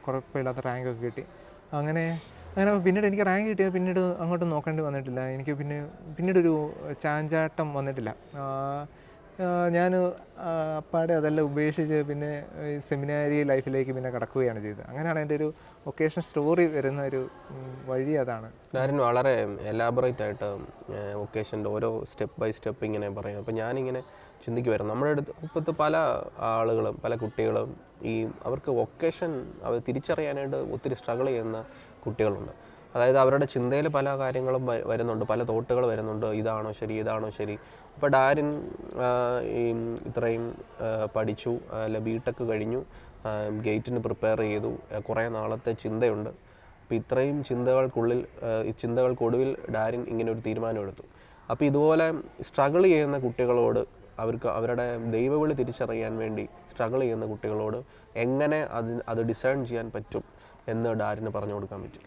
കുഴപ്പമില്ലാത്ത റാങ്കൊക്കെ കിട്ടി. അങ്ങനെ പിന്നീട് എനിക്ക് റാങ്ക് കിട്ടിയത് പിന്നീട് അങ്ങോട്ട് നോക്കേണ്ടി വന്നിട്ടില്ല. എനിക്ക് പിന്നീടൊരു ചാഞ്ചാട്ടം വന്നിട്ടില്ല. ഞാൻ അപ്പാടെ അതെല്ലാം ഉപേക്ഷിച്ച് പിന്നെ സെമിനാരി ലൈഫിലേക്ക് പിന്നെ കടക്കുകയാണ് ചെയ്തത്. അങ്ങനെയാണ് എൻ്റെ ഒരു വൊക്കേഷണൽ സ്റ്റോറി വരുന്ന ഒരു വഴി അതാണ്. ഞാൻ വളരെ എലാബറേറ്റ് ആയിട്ട് വൊക്കേഷൻ്റെ ഓരോ സ്റ്റെപ്പ് ബൈ സ്റ്റെപ്പ് ഇങ്ങനെ പറയും. അപ്പോൾ ഞാനിങ്ങനെ ചിന്തിക്കുമായിരുന്നു, നമ്മുടെ ഇപ്പോഴത്തെ പല ആളുകളും പല കുട്ടികളും അവർക്ക് വൊക്കേഷൻ അവർ തിരിച്ചറിയാനായിട്ട് ഒത്തിരി സ്ട്രഗിൾ ചെയ്യുന്ന കുട്ടികളുണ്ട്. അതായത് അവരുടെ ചിന്തയിൽ പല കാര്യങ്ങളും വരുന്നുണ്ട്, പല തോട്ടുകൾ വരുന്നുണ്ട്, ഇതാണോ ശരി, ഇതാണോ ശരി. അപ്പോൾ ഡാരിൻ ഈ ഇത്രയും പഠിച്ചു, അല്ല ബിടെക് കഴിഞ്ഞു, ഗേറ്റിന് പ്രിപ്പയർ ചെയ്തു, കുറേ നാളത്തെ ചിന്തയുണ്ട്. അപ്പോൾ ഇത്രയും ചിന്തകൾക്കൊടുവിൽ ഡാരിൻ ഇങ്ങനെ ഒരു തീരുമാനമെടുത്തു. അപ്പോൾ ഇതുപോലെ സ്ട്രഗിൾ ചെയ്യുന്ന കുട്ടികളോട്, അവർക്ക് അവരുടെ ദൈവവിളി തിരിച്ചറിയാൻ വേണ്ടി സ്ട്രഗിൾ ചെയ്യുന്ന കുട്ടികളോട് എങ്ങനെ അത് ഡിസൈൻ ചെയ്യാൻ പറ്റും എന്ന് ഡാരിന് പറഞ്ഞു കൊടുക്കാൻ പറ്റും?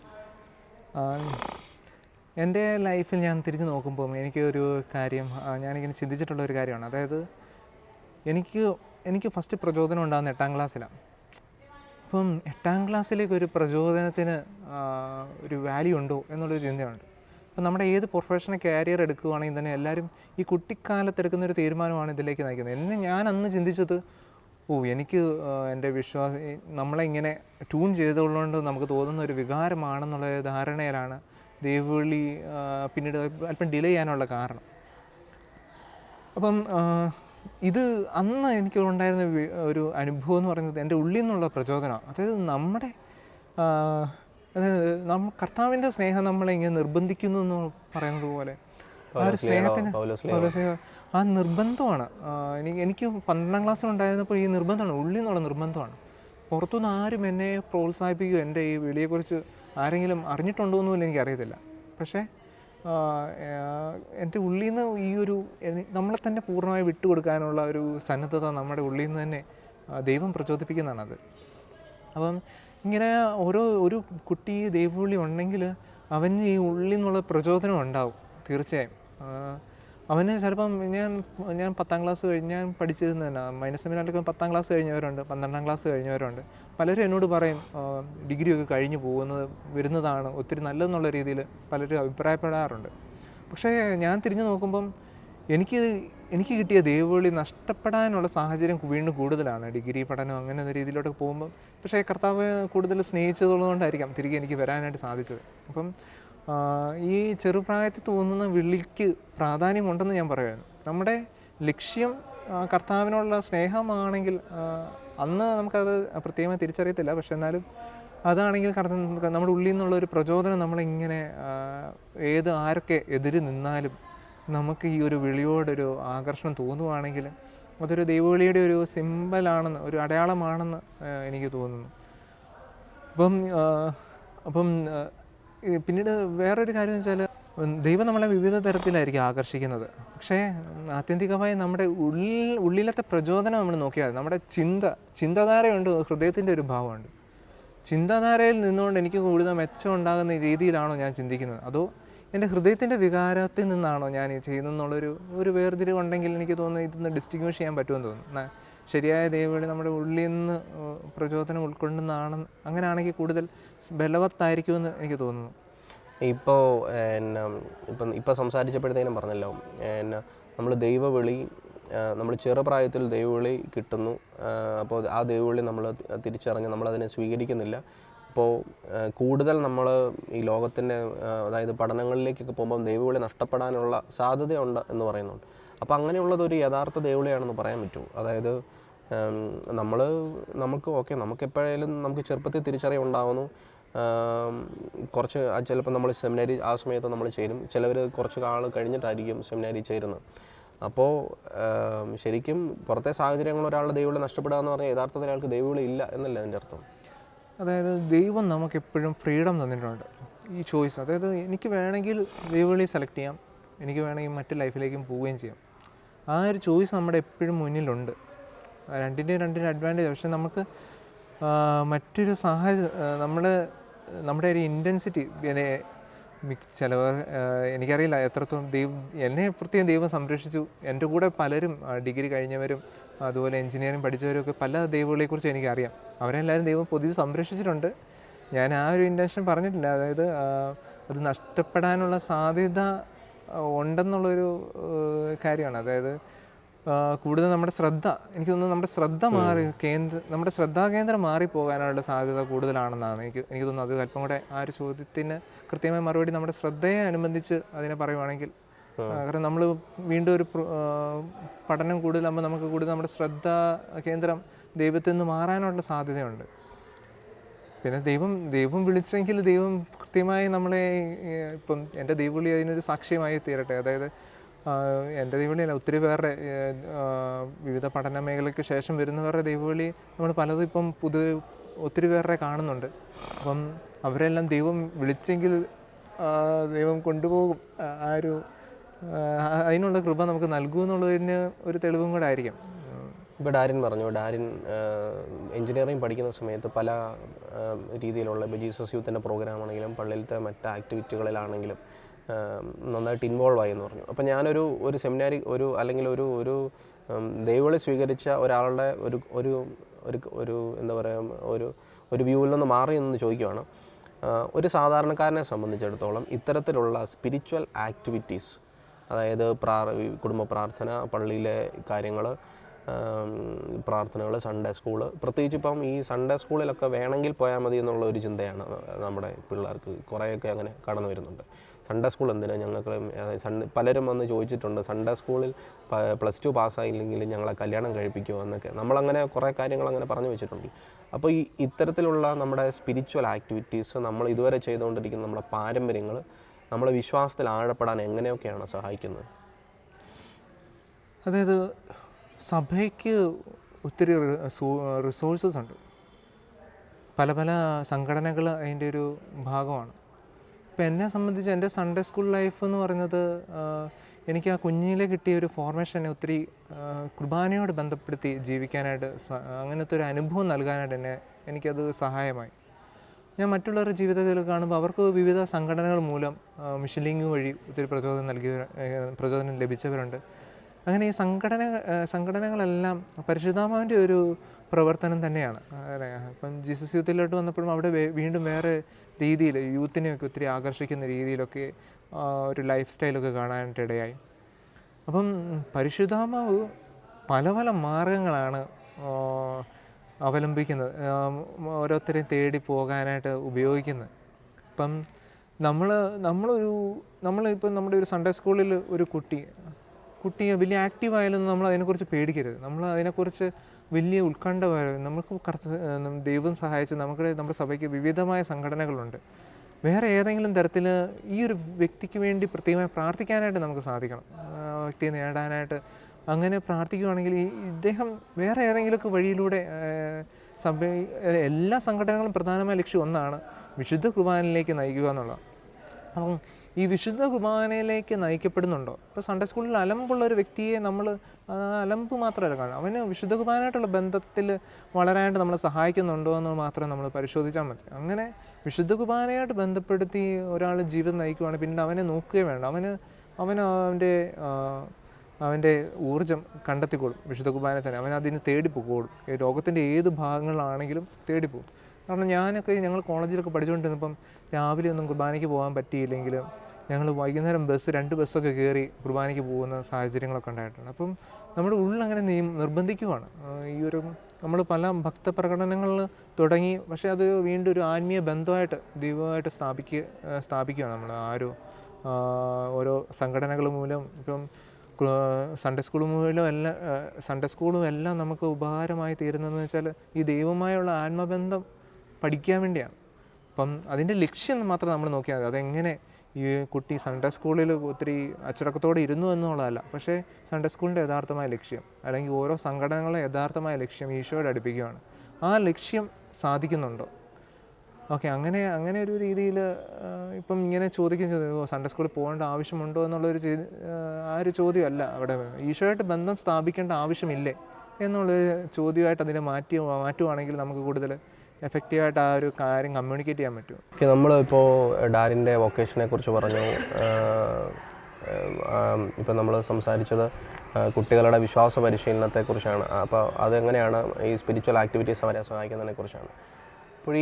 എൻ്റെ ലൈഫിൽ ഞാൻ തിരിഞ്ഞു നോക്കുമ്പം എനിക്കൊരു കാര്യം, ഞാനിങ്ങനെ ചിന്തിച്ചിട്ടുള്ള ഒരു കാര്യമാണ്. അതായത് എനിക്ക് ഫസ്റ്റ് പ്രചോദനം ഉണ്ടാകുന്ന 8ാം ക്ലാസ്സിലാണ്. അപ്പം 8ാം ക്ലാസ്സിലേക്ക് ഒരു പ്രചോദനത്തിന് ഒരു വാല്യൂ ഉണ്ടോ എന്നുള്ളൊരു ചിന്തയുണ്ട്. അപ്പം നമ്മുടെ ഏത് പ്രൊഫഷണൽ കാരിയർ എടുക്കുകയാണെങ്കിൽ തന്നെ എല്ലാവരും ഈ കുട്ടിക്കാലത്ത് എടുക്കുന്നൊരു തീരുമാനമാണ് ഇതിലേക്ക് നയിക്കുന്നത്. ഞാൻ അന്ന് ചിന്തിച്ചത്, എനിക്ക് എൻ്റെ നമ്മളെ ഇങ്ങനെ ട്യൂൺ ചെയ്തുകൊണ്ട് നമുക്ക് തോന്നുന്ന ഒരു വികാരമാണെന്നുള്ള ധാരണയിലാണ് ദൈവവിളി പിന്നീട് അല്പം ഡിലേ ചെയ്യാനുള്ള കാരണം. അപ്പം ഇത് അന്ന് എനിക്ക് ഉണ്ടായിരുന്ന ഒരു അനുഭവം എന്ന് പറയുന്നത് എൻ്റെ ഉള്ളിൽ നിന്നുള്ള പ്രചോദനമാണ്. അതായത് കർത്താവിൻ്റെ സ്നേഹം നമ്മളെ ഇങ്ങനെ നിർബന്ധിക്കുന്നു എന്ന് പറയുന്നത് പോലെ ആ ഒരു സ്നേഹത്തിന് ആ നിർബന്ധമാണ്. എനിക്ക് 12ാം ക്ലാസ്സിൽ ഉണ്ടായിരുന്നപ്പോൾ ഈ നിർബന്ധമാണ്, ഉള്ളിൽ നിന്നുള്ള നിർബന്ധമാണ്. പുറത്തുനിന്ന് ആരും എന്നെ പ്രോത്സാഹിപ്പിക്കുകയോ എൻ്റെ ഈ വിളിയെക്കുറിച്ച് ആരെങ്കിലും അറിഞ്ഞിട്ടുണ്ടോ എന്നും എനിക്കറിയത്തില്ല. പക്ഷേ എൻ്റെ ഉള്ളിൽ നിന്ന് ഈ ഒരു നമ്മളെ തന്നെ പൂർണ്ണമായി വിട്ടുകൊടുക്കാനുള്ള ഒരു സന്നദ്ധത നമ്മുടെ ഉള്ളിൽ നിന്ന് തന്നെ ദൈവം പ്രചോദിപ്പിക്കുന്നതാണത്. അപ്പം ഇങ്ങനെ ഒരു കുട്ടി ദൈവവിളി ഉണ്ടെങ്കിൽ അവന് ഈ ഉള്ളിൽ നിന്നുള്ള പ്രചോദനം ഉണ്ടാവും തീർച്ചയായും. അവന് ചിലപ്പം ഞാൻ 10ാം ക്ലാസ് കഴിഞ്ഞ് ഞാൻ പഠിച്ചിരുന്നതന്നെ -7 10ാം ക്ലാസ് കഴിഞ്ഞവരുണ്ട്, 12ാം ക്ലാസ് കഴിഞ്ഞവരുണ്ട്. പലരും എന്നോട് പറയും ഡിഗ്രിയൊക്കെ കഴിഞ്ഞ് വരുന്നതാണ് ഒത്തിരി നല്ലതെന്നുള്ള രീതിയിൽ പലരും അഭിപ്രായപ്പെടാറുണ്ട്. പക്ഷേ ഞാൻ തിരിഞ്ഞു നോക്കുമ്പം എനിക്ക് കിട്ടിയ ദൈവവിളി നഷ്ടപ്പെടാനുള്ള സാഹചര്യം വീണ്ടും കൂടുതലാണ് ഡിഗ്രി പഠനം അങ്ങനെ രീതിയിലോട്ട് പോകുമ്പം. പക്ഷേ കർത്താവ് കൂടുതൽ സ്നേഹിച്ചതുകൊണ്ടായിരിക്കാം തിരികെ എനിക്ക് വരാനായിട്ട് സാധിച്ചത്. അപ്പം ഈ ചെറുപ്രായത്തിൽ തോന്നുന്ന വിളിക്ക് പ്രാധാന്യമുണ്ടെന്ന് ഞാൻ പറയുമായിരുന്നു. നമ്മുടെ ലക്ഷ്യം കർത്താവിനുള്ള സ്നേഹമാണെങ്കിൽ അന്ന് നമുക്കത് പ്രത്യേകമായി തിരിച്ചറിയത്തില്ല. പക്ഷെ എന്നാലും അതാണെങ്കിൽ നമ്മുടെ ഉള്ളിൽ നിന്നുള്ള ഒരു പ്രചോദനം നമ്മളിങ്ങനെ ആരൊക്കെ എതിര് നിന്നാലും നമുക്ക് ഈ ഒരു വിളിയോടൊരു ആകർഷണം തോന്നുവാണെങ്കിൽ അതൊരു ദൈവവിളിയുടെ ഒരു സിമ്പലാണെന്ന്, ഒരു അടയാളമാണെന്ന് എനിക്ക് തോന്നുന്നു. അപ്പം പിന്നീട് വേറൊരു കാര്യം എന്ന് വെച്ചാൽ ദൈവം നമ്മളെ വിവിധ തരത്തിലായിരിക്കും ആകർഷിക്കുന്നത്. പക്ഷേ ആത്യന്തികമായി നമ്മുടെ ഉള്ളിലത്തെ പ്രചോദനം നമ്മൾ നോക്കിയാൽ നമ്മുടെ ചിന്താധാരയുണ്ട്, ഹൃദയത്തിൻ്റെ ഒരു ഭാവമുണ്ട്. ചിന്താധാരയിൽ നിന്നുകൊണ്ട് എനിക്ക് കൂടുതൽ മെച്ചം ഉണ്ടാകുന്ന രീതിയിലാണോ ഞാൻ ചിന്തിക്കുന്നത്, അതോ എൻ്റെ ഹൃദയത്തിൻ്റെ വികാരത്തിൽ നിന്നാണോ ഞാൻ ഈ ചെയ്യുന്നതെന്നുള്ളൊരു വേർതിരിവുണ്ടെങ്കിൽ എനിക്ക് തോന്നുന്നു ഇതൊന്ന് ഡിസ്റ്റിങ്വിഷ് ചെയ്യാൻ പറ്റുമെന്ന് തോന്നുന്നു. ശരിയായ ദൈവവിളി നമ്മുടെ ഉള്ളിൽ നിന്ന് പ്രചോദനം ഉൾക്കൊള്ളുന്നതാണ്, അങ്ങനെയാണെങ്കിൽ കൂടുതൽ ബലവത്തായിരിക്കുമെന്ന് എനിക്ക് തോന്നുന്നു. ഇപ്പോൾ സംസാരിച്ചപ്പോഴത്തേനും പറഞ്ഞല്ലോ, നമ്മൾ ദൈവവിളി, നമ്മൾ ചെറുപ്രായത്തിൽ ദൈവവിളി കിട്ടുന്നു. അപ്പോൾ ആ ദൈവവിളി നമ്മൾ തിരിച്ചറിഞ്ഞ് നമ്മളതിനെ സ്വീകരിക്കുന്നില്ല. അപ്പോൾ കൂടുതൽ നമ്മൾ ഈ ലോകത്തിൻ്റെ അതായത് പഠനങ്ങളിലേക്കൊക്കെ പോകുമ്പം ദൈവവിളി നഷ്ടപ്പെടാനുള്ള സാധ്യതയുണ്ട് എന്ന് പറയുന്നുണ്ട്. അപ്പോൾ അങ്ങനെയുള്ളതൊരു യഥാർത്ഥ ദൈവവിളിയാണെന്ന് പറയാൻ പറ്റുമോ? അതായത് നമുക്ക് എപ്പോഴായാലും നമുക്ക് ചെറുപ്പത്തിൽ തിരിച്ചറിവുണ്ടാവുന്നു. കുറച്ച് ചിലപ്പോൾ നമ്മൾ സെമിനാരി ആ സമയത്ത് നമ്മൾ ചേരും, ചിലവർ കുറച്ച് കാൾ കഴിഞ്ഞിട്ടായിരിക്കും സെമിനാരി ചേരുന്നത്. അപ്പോൾ ശരിക്കും പുറത്തെ സാഹചര്യങ്ങൾ ഒരാളുടെ ദൈവവിളി നഷ്ടപ്പെടുക എന്ന് പറഞ്ഞാൽ യഥാർത്ഥത്തിൽ അയാൾക്ക് ദൈവവിളി ഇല്ല എന്നല്ല അതിൻ്റെ അർത്ഥം. അതായത് ദൈവം നമുക്കെപ്പോഴും ഫ്രീഡം തന്നിട്ടുണ്ട്, ഈ ചോയ്സ്. അതായത് എനിക്ക് വേണമെങ്കിൽ ദൈവവിളി സെലക്ട് ചെയ്യാം, എനിക്ക് വേണമെങ്കിൽ മറ്റ് ലൈഫിലേക്കും പോവുകയും ചെയ്യാം. ആ ഒരു ചോയ്സ് നമ്മുടെ എപ്പോഴും മുന്നിലുണ്ട്. രണ്ടിൻ്റെ അഡ്വാൻറ്റേജ്. പക്ഷെ നമുക്ക് മറ്റൊരു നമ്മുടെ ഒരു ഇൻറ്റൻസിറ്റി ചിലവർ എനിക്കറിയില്ല എത്രത്തോളം എന്നെ പ്രത്യേകം ദൈവം സംരക്ഷിച്ചു. എൻ്റെ കൂടെ പലരും ഡിഗ്രി കഴിഞ്ഞവരും അതുപോലെ എൻജിനീയറിംഗ് പഠിച്ചവരൊക്കെ പല ദൈവങ്ങളെക്കുറിച്ച് എനിക്കറിയാം. അവരെല്ലാവരും ദൈവം പൊതുവെ സംരക്ഷിച്ചിട്ടുണ്ട്. ഞാൻ ആ ഒരു ഇൻറ്റൻഷൻ പറഞ്ഞിട്ടില്ല. അതായത് അത് നഷ്ടപ്പെടാനുള്ള സാധ്യത ഉണ്ടെന്നുള്ളൊരു കാര്യമാണ്. അതായത് കൂടുതൽ എനിക്ക് തോന്നുന്നു നമ്മുടെ ശ്രദ്ധാകേന്ദ്രം മാറിപ്പോകാനുള്ള സാധ്യത കൂടുതലാണെന്നാണ് എനിക്ക് തോന്നുന്നത്. അത് അല്പം കൂടെ ആ ഒരു ചോദ്യത്തിന് കൃത്യമായ മറുപടി നമ്മുടെ ശ്രദ്ധയെ അനുബന്ധിച്ച് അതിനെ പറയുവാണെങ്കിൽ, കാരണം നമ്മൾ വീണ്ടും ഒരു പഠനം കൂടുതലാകുമ്പോൾ നമുക്ക് കൂടുതൽ നമ്മുടെ ശ്രദ്ധാകേന്ദ്രം ദൈവത്തിൽ നിന്ന് മാറാനുള്ള സാധ്യതയുണ്ട്. പിന്നെ ദൈവം വിളിച്ചെങ്കിൽ ദൈവം കൃത്യമായി നമ്മളെ ഇപ്പം എൻ്റെ ദൈവവിളി അതിനൊരു സാക്ഷ്യമായി തീരട്ടെ. അതായത് എൻ്റെ ദൈവവിളിയല്ല, ഒത്തിരി പേരുടെ വിവിധ പഠന മേഖലയ്ക്ക് ശേഷം വരുന്നവരുടെ ദൈവവിളി നമ്മൾ പലതും ഇപ്പം ഒത്തിരി പേരുടെ കാണുന്നുണ്ട്. അപ്പം അവരെല്ലാം ദൈവം വിളിച്ചെങ്കിൽ ദൈവം കൊണ്ടുപോകും. അതിനുള്ള കൃപ നമുക്ക് നൽകുമെന്നുള്ളതിന് ഒരു തെളിവും കൂടെ ആയിരിക്കും. ഇപ്പോൾ ഡാരിൻ പറഞ്ഞു, ഡാരിൻ എൻജിനീയറിംഗ് പഠിക്കുന്ന സമയത്ത് പല രീതിയിലുള്ള ഇപ്പോൾ ജീസസ് യൂത്തിൻ്റെ പ്രോഗ്രാമാണെങ്കിലും പള്ളിയിലത്തെ മറ്റ് ആക്ടിവിറ്റികളിലാണെങ്കിലും നന്നായിട്ട് ഇൻവോൾവ് ആയി എന്ന് പറഞ്ഞു. അപ്പോൾ ഞാനൊരു സെമിനാരി അല്ലെങ്കിൽ ഒരു ദൈവവിളി സ്വീകരിച്ച ഒരാളുടെ ഒരു എന്താ പറയുക ഒരു വ്യൂവിൽ നിന്ന് മാറി എന്ന് ചോദിക്കുകയാണ്. ഒരു സാധാരണക്കാരനെ സംബന്ധിച്ചിടത്തോളം ഇത്തരത്തിലുള്ള സ്പിരിച്വൽ ആക്ടിവിറ്റീസ്, അതായത് കുടുംബ പ്രാർത്ഥന, പള്ളിയിലെ കാര്യങ്ങൾ, പ്രാർത്ഥനകൾ, സൺഡേ സ്കൂള്, പ്രത്യേകിച്ച് ഇപ്പം ഈ സൺഡേ സ്കൂളിലൊക്കെ വേണമെങ്കിൽ പോയാൽ മതി എന്നുള്ള ഒരു ചിന്തയാണ് നമ്മുടെ പിള്ളേർക്ക് കുറേയൊക്കെ അങ്ങനെ കടന്നു വരുന്നുണ്ട്. സൺഡേ സ്കൂൾ എന്തിനാണ് ഞങ്ങൾക്ക് പലരും വന്ന് ചോദിച്ചിട്ടുണ്ട്, സൺഡേ സ്കൂളിൽ +2 പാസ്സായില്ലെങ്കിൽ ഞങ്ങളെ കല്യാണം കഴിപ്പിക്കുമോ എന്നൊക്കെ നമ്മളങ്ങനെ കുറേ കാര്യങ്ങൾ അങ്ങനെ പറഞ്ഞു വെച്ചിട്ടുണ്ട്. അപ്പോൾ ഇത്തരത്തിലുള്ള നമ്മുടെ സ്പിരിച്വൽ ആക്ടിവിറ്റീസ്, നമ്മൾ ഇതുവരെ ചെയ്തുകൊണ്ടിരിക്കുന്ന നമ്മുടെ പാരമ്പര്യങ്ങൾ നമ്മളെ വിശ്വാസത്തിൽ ആഴപ്പെടാൻ എങ്ങനെയൊക്കെയാണ് സഹായിക്കുന്നത്? അതായത് സഭയ്ക്ക് ഒത്തിരി റിസോഴ്സസ് ഉണ്ട്. പല പല സംഘടനകൾ അതിൻ്റെ ഒരു ഭാഗമാണ്. ഇപ്പം എന്നെ സംബന്ധിച്ച് എൻ്റെ സൺഡേ സ്കൂൾ ലൈഫ് എന്ന് പറയുന്നത് എനിക്ക് ആ കുഞ്ഞിലെ കിട്ടിയ ഒരു ഫോർമേഷനെ ഒത്തിരി കുർബാനയോട് ബന്ധപ്പെടുത്തി ജീവിക്കാനായിട്ട് അങ്ങനത്തെ ഒരു അനുഭവം നൽകാനായിട്ട് എനിക്കത് സഹായമായി. ഞാൻ മറ്റുള്ളവരുടെ ജീവിതത്തിൽ കാണുമ്പോൾ അവർക്ക് വിവിധ സംഘടനകൾ മൂലം മിഷലിംഗ് വഴി ഒത്തിരി പ്രചോദനം ലഭിച്ചവരുണ്ട്. അങ്ങനെ ഈ സംഘടനകളെല്ലാം പരിശുദ്ധാത്മാവിൻ്റെ ഒരു പ്രവർത്തനം തന്നെയാണ്. ഇപ്പം ജീസസ് യൂത്തിലോട്ട് വന്നപ്പോഴും അവിടെ വീണ്ടും വേറെ രീതിയിൽ യൂത്തിനെയൊക്കെ ഒത്തിരി ആകർഷിക്കുന്ന രീതിയിലൊക്കെ ഒരു ലൈഫ് സ്റ്റൈലൊക്കെ കാണാനായിട്ട് ഇടയായി. അപ്പം പരിശുദ്ധാത്മാവ് പല പല മാർഗങ്ങളാണ് അവലംബിക്കുന്നത്, ഓരോരുത്തരെയും തേടി പോകാനായിട്ട് ഉപയോഗിക്കുന്നത്. ഇപ്പം നമ്മളിപ്പം നമ്മുടെ ഒരു സൺഡേ സ്കൂളിൽ ഒരു കുട്ടി വലിയ ആക്റ്റീവായാലൊന്നും നമ്മൾ അതിനെക്കുറിച്ച് പേടിക്കരുത്. നമ്മൾ അതിനെക്കുറിച്ച് വലിയ ഉത്കണ്ഠ നമുക്ക് ദൈവം സഹായിച്ച് നമ്മുടെ സഭയ്ക്ക് വിവിധമായ സംഘടനകളുണ്ട്. വേറെ ഏതെങ്കിലും തരത്തിൽ ഈ ഒരു വ്യക്തിക്ക് വേണ്ടി പ്രത്യേകമായി പ്രാർത്ഥിക്കാനായിട്ട് നമുക്ക് സാധിക്കണം, വ്യക്തിയെ നേടാനായിട്ട്. അങ്ങനെ പ്രാർത്ഥിക്കുകയാണെങ്കിൽ ഇദ്ദേഹം വേറെ ഏതെങ്കിലുമൊക്കെ വഴിയിലൂടെ എല്ലാ സംഘടനകളും പ്രധാനമായ ലക്ഷ്യം ഒന്നാണ്, വിശുദ്ധ കുർബാനയിലേക്ക് നയിക്കുക എന്നുള്ളത്. അപ്പം ഈ വിശുദ്ധ കുർബാനയിലേക്ക് നയിക്കപ്പെടുന്നുണ്ടോ? ഇപ്പോൾ സൺഡേ സ്കൂളിൽ അലമ്പുള്ള ഒരു വ്യക്തിയെ നമ്മൾ അലമ്പ് മാത്രമല്ല കാണുക, അവന് വിശുദ്ധ കുർബാനയായിട്ടുള്ള ബന്ധത്തിൽ വളരാനായിട്ട് നമ്മളെ സഹായിക്കുന്നുണ്ടോ എന്ന് മാത്രം നമ്മൾ പരിശോധിച്ചാൽ മതി. അങ്ങനെ വിശുദ്ധ കുർബാനയായിട്ട് ബന്ധപ്പെടുത്തി ഒരാൾ ജീവിതം നയിക്കുകയാണ്, പിന്നെ അവനെ നോക്കുകയും വേണ്ട. അവൻ്റെ ഊർജ്ജം കണ്ടെത്തിക്കോളും വിശുദ്ധ കുർബാന തന്നെ. അവൻ അതിന് തേടിപ്പോയിക്കോളും. ലോകത്തിൻ്റെ ഏത് ഭാഗങ്ങളിലാണെങ്കിലും തേടിപ്പോകും. കാരണം ഞങ്ങൾ കോളേജിലൊക്കെ പഠിച്ചുകൊണ്ടിരുന്നപ്പം രാവിലെ ഒന്നും കുർബാനയ്ക്ക് പോകാൻ പറ്റിയില്ലെങ്കിലും ഞങ്ങൾ വൈകുന്നേരം 2 ബസ്സൊക്കെ കയറി കുർബാനയ്ക്ക് പോകുന്ന സാഹചര്യങ്ങളൊക്കെ ഉണ്ടായിട്ടുണ്ട്. അപ്പം നമ്മുടെ ഉള്ളിലങ്ങനെ നിർബന്ധിക്കുവാണ്. നമ്മൾ പല ഭക്തപ്രകടനങ്ങളിൽ തുടങ്ങി, പക്ഷേ അത് വീണ്ടും ഒരു ആത്മീയ ബന്ധമായിട്ട് ദൈവമായിട്ട് സ്ഥാപിക്കുകയാണ് നമ്മൾ. ഓരോ സംഘടനകൾ മൂലം ഇപ്പം സൺഡേ സ്കൂളും എല്ലാം നമുക്ക് ഉപകാരമായി തീരുന്നതെന്ന് വെച്ചാൽ ഈ ദൈവമായുള്ള ആത്മബന്ധം പഠിക്കാൻ വേണ്ടിയാണ്. അപ്പം അതിൻ്റെ ലക്ഷ്യം മാത്രം നമ്മൾ നോക്കിയാൽ മതി. അതെങ്ങനെ ഈ കുട്ടി സൺഡേ സ്കൂളിൽ ഒത്തിരി അച്ചടക്കത്തോടെ ഇരുന്നു എന്നുള്ളതല്ല, പക്ഷേ സൺഡേ സ്കൂളിൻ്റെ യഥാർത്ഥമായ ലക്ഷ്യം, അല്ലെങ്കിൽ ഓരോ സംഘടനകളുടെ യഥാർത്ഥമായ ലക്ഷ്യം ഈശോയോട് അടുപ്പിക്കുകയാണ്. ആ ലക്ഷ്യം സാധിക്കുന്നുണ്ടോ? ഓക്കെ, അങ്ങനെ ഒരു രീതിയിൽ ഇപ്പം ഇങ്ങനെ സൺഡേ സ്കൂളിൽ പോകേണ്ട ആവശ്യമുണ്ടോ എന്നുള്ളൊരു ആ ഒരു ചോദ്യമല്ല അവിടെ. ഈശോയായിട്ട് ബന്ധം സ്ഥാപിക്കേണ്ട ആവശ്യമില്ലേ എന്നുള്ളൊരു ചോദ്യമായിട്ട് അതിനെ മാറ്റുവാണെങ്കിൽ നമുക്ക് കൂടുതൽ എഫക്റ്റീവായിട്ട് ആ ഒരു കാര്യം കമ്മ്യൂണിക്കേറ്റ് ചെയ്യാൻ പറ്റും. നമ്മളിപ്പോൾ ഡാരിൻ്റെ വൊക്കേഷനെ കുറിച്ച് പറഞ്ഞു. ഇപ്പം നമ്മൾ സംസാരിച്ചത് കുട്ടികളുടെ വിശ്വാസ പരിശീലനത്തെക്കുറിച്ചാണ്. അപ്പോൾ അതെങ്ങനെയാണ് ഈ സ്പിരിച്വൽ ആക്ടിവിറ്റീസ് അവരെ സഹായിക്കുന്നതിനെക്കുറിച്ചാണ്. അപ്പോൾ